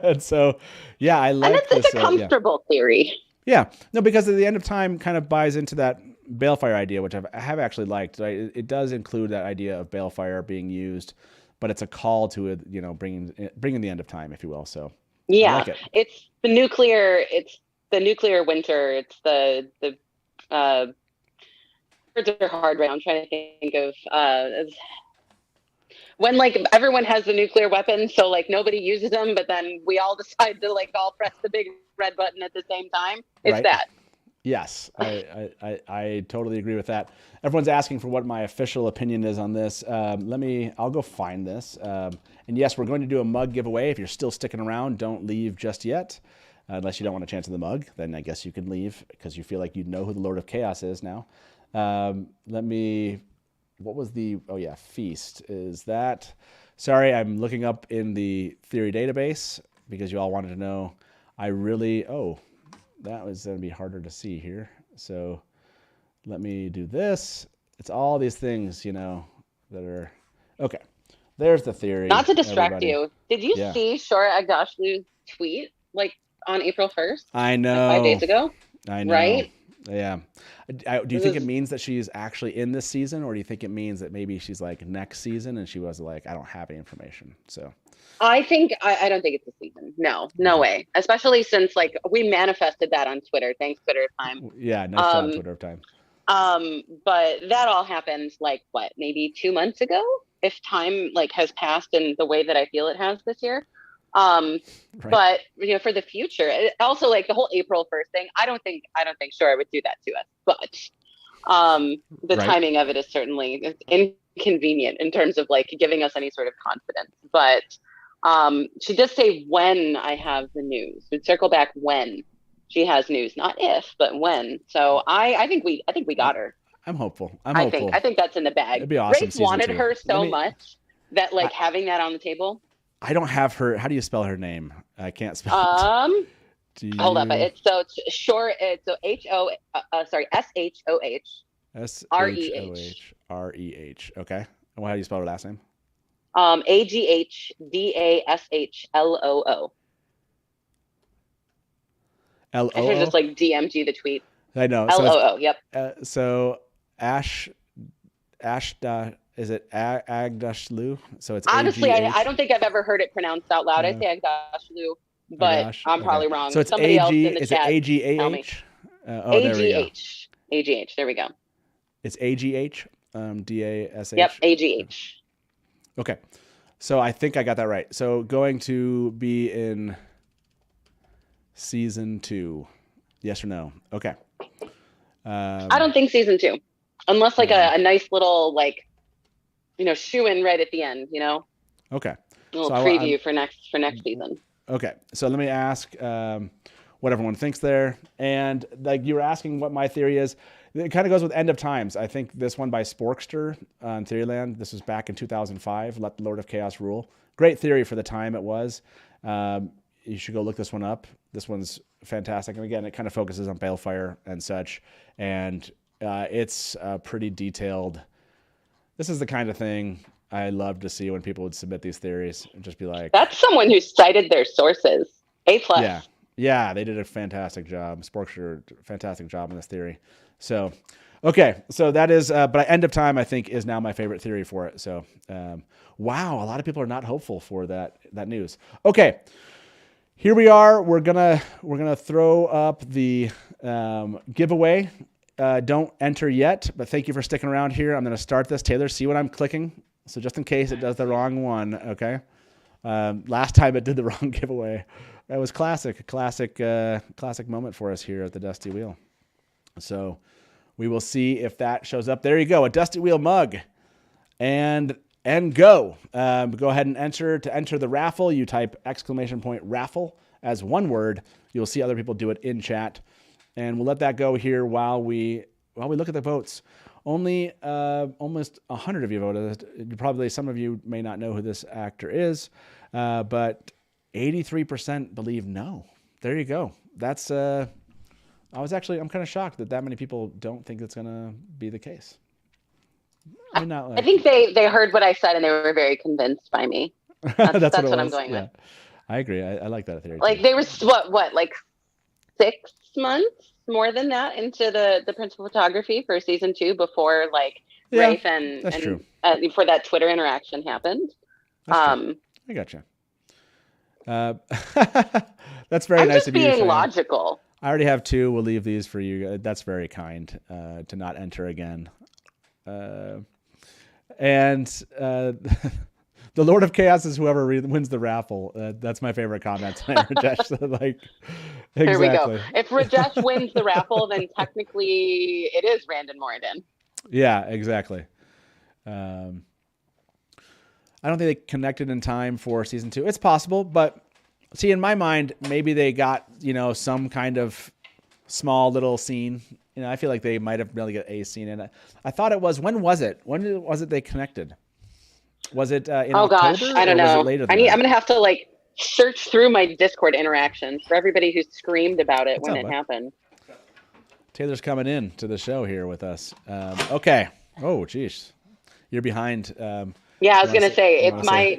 and so I like and it's a comfortable theory. Yeah, no, because at the end of time kind of buys into that balefire idea, which I have actually liked. Right? It does include that idea of balefire being used, but it's a call to it, bringing the end of time, if you will. So I like it. It's the nuclear winter. It's the words are hard right now. I'm trying to think of when like everyone has the nuclear weapon, so like nobody uses them, but then we all decide to like all press the big red button at the same time. It's right. That. Yes, I totally agree with that. Everyone's asking for what my official opinion is on this. I'll go find this. And yes, we're going to do a mug giveaway. If you're still sticking around, don't leave just yet. Unless you don't want a chance of the mug, then I guess you can leave because you feel like you know who the Lord of Chaos is now. What was feast is that? Sorry, I'm looking up in the theory database because you all wanted to know. That was going to be harder to see here. So let me do this. It's all these things, that are, okay. There's the theory. Not to distract you. Did you see Shora Agdashlu's tweet like on April 1st? I know. Like 5 days ago? I know. Right? Yeah. Do you think it means that she's actually in this season, or do you think it means that maybe she's like next season and she was like, I don't have any information? So I don't think it's a season. No way. Especially since like we manifested that on Twitter. Thanks, Twitter of Time. Yeah, nice job, Twitter of Time. But that all happened like maybe 2 months ago, if time like has passed in the way that I feel it has this year. Right. But for the future, also like the whole April 1st thing, I don't think Shora would do that to us, but the timing of it is certainly inconvenient in terms of like giving us any sort of confidence. But she does say when I have the news. We'd circle back when she has news, not if, but when. So I think we got her. I'm hopeful. I think that's in the bag. It'd be awesome. Grace wanted her so much that like having that on the table. I don't have her. How do you spell her name? I can't spell it. Hold up. It's short. It's SHOH. Okay. And how do you spell her last name? AGHDASHLOO. LOO. I should just like DMG the tweet. I know. LOO. Yep. So Ash. Is it Agdashlu? So it's honestly, A-G-H? I don't think I've ever heard it pronounced out loud. I say Agdashlu, but I'm probably wrong. So it's somebody else in the is chat. Is it AGAH? AGH. AGH. There we go. It's AGH. DASH. Yep. AGH. Okay. So I think I got that right. So going to be in season 2. Yes or no? Okay. I don't think season 2, unless like a nice little like. Shoe in right at the end, Okay. A little preview for next season. Okay. So let me ask what everyone thinks there. And like you were asking what my theory is. It kind of goes with End of Times. I think this one by Sporkster on Theoryland. This was back in 2005. Let the Lord of Chaos rule. Great theory for the time it was. You should go look this one up. This one's fantastic. And again, it kind of focuses on balefire and such. And it's pretty detailed. This is the kind of thing I love to see when people would submit these theories and just be like, that's someone who cited their sources. A+. Yeah, they did a fantastic job. Sporkster, fantastic job in this theory. So, okay, so that is, but End of Time I think is now my favorite theory for it. So, wow, a lot of people are not hopeful for that news. Okay, here we are. We're gonna throw up the giveaway. Don't enter yet, but thank you for sticking around here. I'm going to start this. Taylor, see what I'm clicking? So just in case it does the wrong one, okay? Last time it did the wrong giveaway. That was classic moment for us here at the Dusty Wheel. So we will see if that shows up. There you go, a Dusty Wheel mug. And go. Go ahead and enter. To enter the raffle, you type !raffle as one word. You'll see other people do it in chat. And we'll let that go here while we look at the votes. Only almost 100 of you voted. Probably some of you may not know who this actor is, but 83% believe no. There you go. That's I'm kind of shocked that many people don't think it's going to be the case. I mean, not like, I think they heard what I said and they were very convinced by me. That's what I'm going with. I agree. I like that theory. Like they were what like 6 months more than that into the principal photography for season 2 before like Rafe and before that Twitter interaction happened. I gotcha. That's very I'm nice just of you. being logical. I already have 2. We'll leave these for you. That's very kind to not enter again. And the Lord of Chaos is whoever wins the raffle. That's my favorite comment tonight, Rajesh. Like, exactly. Here we go. If Rajesh wins the raffle, then technically it is Randon Morgan. Yeah, exactly. I don't think they connected in time for season 2. It's possible, but see, in my mind, maybe they got, some kind of small little scene. I feel like they might have really got a scene in it. I thought it was, when was it? When was it they connected? Was it in October? Gosh, I don't know. Later I'm going to have to search through my Discord interactions for everybody who screamed about it when it happened. Taylor's coming in to the show here with us. Okay. Oh, geez. You're behind. Yeah, I was going to say, it's my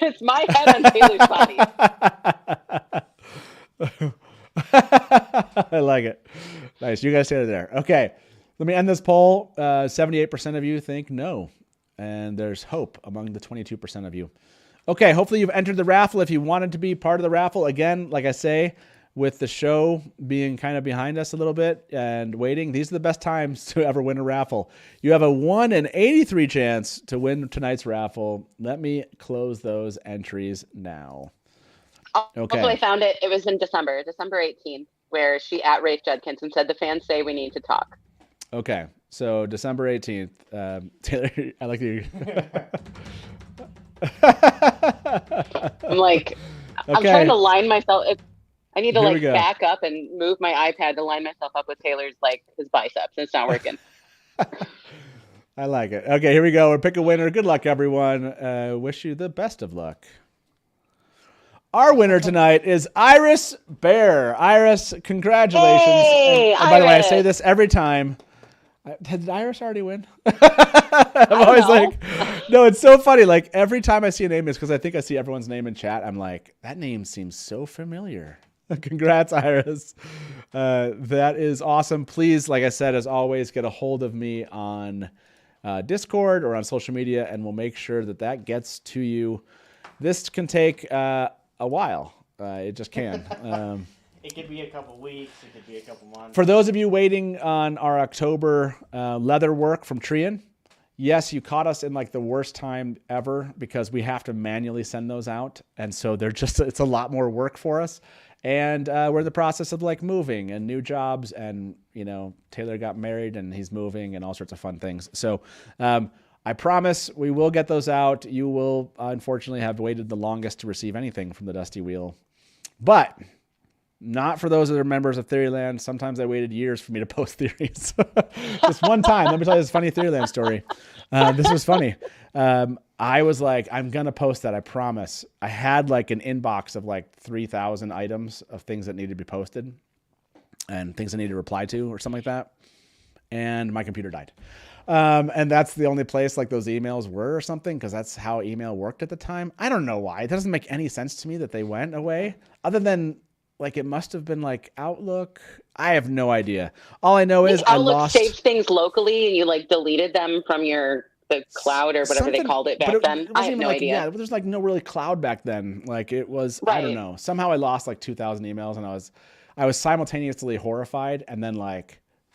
it's my head on Taylor's body. I like it. Nice. You guys stay there. Okay. Let me end this poll. 78% of you think no. And there's hope among the 22% of you. Okay. Hopefully you've entered the raffle. If you wanted to be part of the raffle, again, like I say, with the show being kind of behind us a little bit and waiting, these are the best times to ever win a raffle. You have a 1 in 83 chance to win tonight's raffle. Let me close those entries now. Okay. Also, I found it. It was in December 18th, where she at Rafe Judkins and said, "The fans say we need to talk." Okay. So December 18th. Taylor, I like you. I'm like, I'm trying to line myself. I need to back up and move my iPad to line myself up with Taylor's his biceps. It's not working. I like it. Okay, here we go. We'll pick a winner. Good luck, everyone. Wish you the best of luck. Our winner tonight is Iris Bear. Iris, congratulations. Hey, and by the way, I say this every time. Did Iris already win? I'm always like, no, it's so funny. Like every time I see a name, it's because I think I see everyone's name in chat. I'm like, that name seems so familiar. Congrats, Iris. That is awesome. Please, like I said, as always, get a hold of me on Discord or on social media, and we'll make sure that gets to you. This can take a while. It just can. It could be a couple weeks. It could be a couple months. For those of you waiting on our October leather work from Trian, yes, you caught us in the worst time ever because we have to manually send those out. And so it's a lot more work for us. And we're in the process of moving and new jobs. And, Taylor got married and he's moving and all sorts of fun things. So I promise we will get those out. You will, unfortunately, have waited the longest to receive anything from the Dusty Wheel. But not for those that are members of Theoryland. Sometimes I waited years for me to post theories. Just one time. Let me tell you this funny Theoryland story. This was funny. I was like, I'm going to post that. I promise. I had an inbox of 3,000 items of things that needed to be posted and things I needed to reply to or something like that. And my computer died. And that's the only place those emails were or something, because that's how email worked at the time. I don't know why. It doesn't make any sense to me that they went away other than it must have been Outlook. I have no idea. All I know is Outlook saved things locally and you deleted them from the cloud or whatever they called it back then. I have no idea. Yeah, there's no really cloud back then. It was, right. I don't know. Somehow I lost 2,000 emails and I was simultaneously horrified and then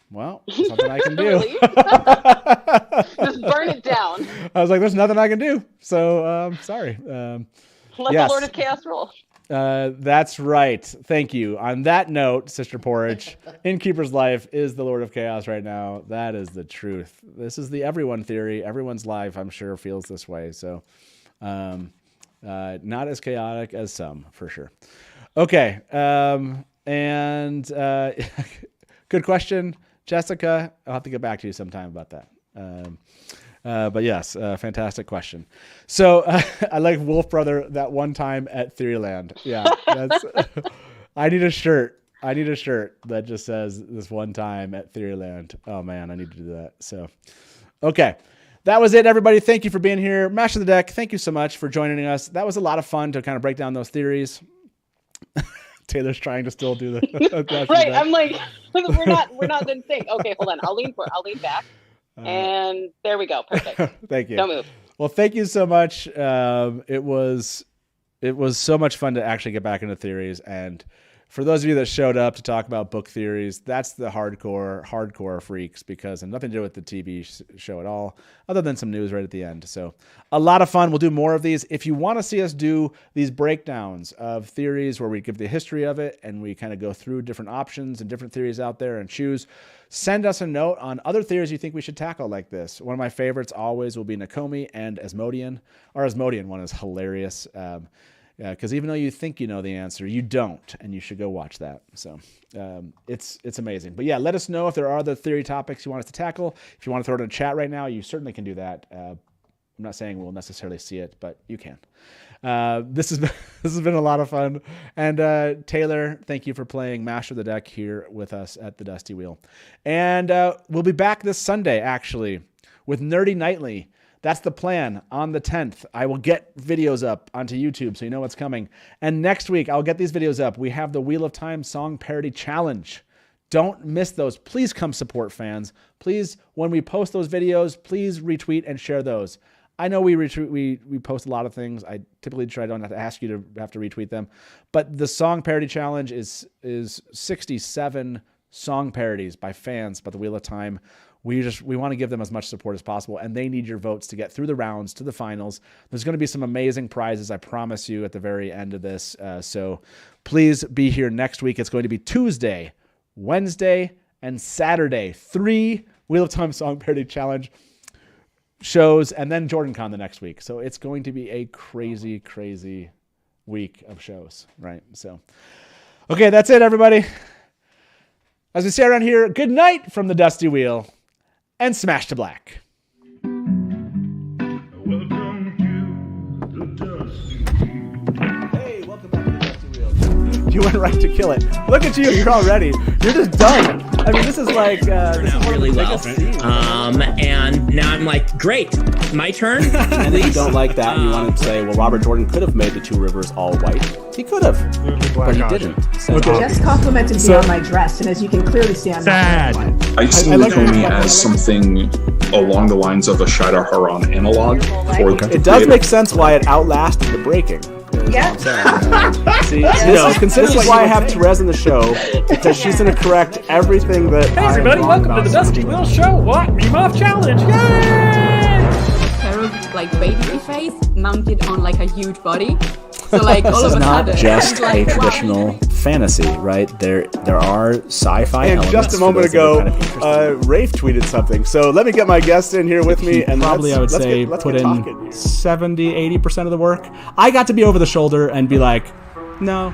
well, something I can do. Just burn it down. I was like, there's nothing I can do. So sorry. Let the Lord of Chaos roll. That's right. Thank you. On that note, Sister Porridge, Innkeeper's life is the Lord of Chaos right now. That is the truth. This is the everyone theory. Everyone's life, I'm sure, feels this way. So not as chaotic as some, for sure. Okay. Good question, Jessica. I'll have to get back to you sometime about that. But yes, fantastic question. So I like Wolf Brother that one time at Theoryland. Yeah, that's. I need a shirt. That just says this one time at Theoryland. Oh man, I need to do that. So, okay. That was it, everybody. Thank you for being here. Master of the Deck, thank you so much for joining us. That was a lot of fun to kind of break down those theories. Taylor's trying to still do the right. I'm like, we're not in sync. Okay, hold on. I'll lean back. And there we go. Perfect. Thank you. Don't move. Well, thank you so much. It was so much fun to actually get back into theories. And for those of you that showed up to talk about book theories, that's the hardcore freaks, because it had nothing to do with the TV show at all, other than some news right at the end. So a lot of fun. We'll do more of these. If you want to see us do these breakdowns of theories where we give the history of it and we kind of go through different options and different theories out there and choose, send us a note on other theories you think we should tackle like this. One of my favorites always will be Nakomi and Asmodean. Our Asmodean one is hilarious. Because even though you think you know the answer, you don't, and you should go watch that. So it's amazing. But yeah, let us know if there are other theory topics you want us to tackle. If you want to throw it in the chat right now, you certainly can do that. I'm not saying we'll necessarily see it, but you can. This has been a lot of fun. And Taylor, thank you for playing Master of the Deck here with us at the Dusty Wheel. And we'll be back this Sunday, actually, with Nerdy Nightly. That's the plan. On the 10th, I will get videos up onto YouTube so you know what's coming. And next week, I'll get these videos up. We have the Wheel of Time Song Parody Challenge. Don't miss those. Please come support fans. Please, when we post those videos, please retweet and share those. I know we post a lot of things. I typically try not to ask you to have to retweet them. But the Song Parody Challenge is 67 song parodies by fans about the Wheel of Time. We want to give them as much support as possible, and they need your votes to get through the rounds to the finals. There's going to be some amazing prizes, I promise you, at the very end of this. So please be here next week. It's going to be Tuesday, Wednesday, and Saturday. 3 Wheel of Time Song Parody Challenge shows, and then JordanCon the next week. So it's going to be a crazy, crazy week of shows, right? So, okay, that's it, everybody. As we say around here, good night from the Dusty Wheel. And smash to black. Welcome to the Dusty Wheel. Hey, welcome back to the Dusty Wheel. You went right to kill it. Look at you, you're all ready. You're just done. I mean, this is like this is one really of the well. scenes. And now I'm like, great, my turn. And if you don't like that and you want to say, well, Robert Jordan could have made the two rivers all white. He could have, but he didn't. So Jess complimented me on my dress, and as you can clearly see, I'm not wearing one. I see Nakomi as something along the lines of a Shadow Haran analog. it does make sense why it outlasted the breaking. Yeah. See, this is why I have Therese in the show, because she's going to correct everything that. Hey everybody, welcome to the Dusty Wheel Show. What? Meme Off Challenge. Yay! Like baby face mounted on like a huge body. So like all of a sudden, This is not just like, a traditional fantasy, right? There are sci-fi And elements. just a moment for those that are ago, kind of interested. Rafe tweeted something. So let me get my guest in here with me. And Probably, I would say, put in 70, 80% of the work. I got to be over the shoulder and be like, no,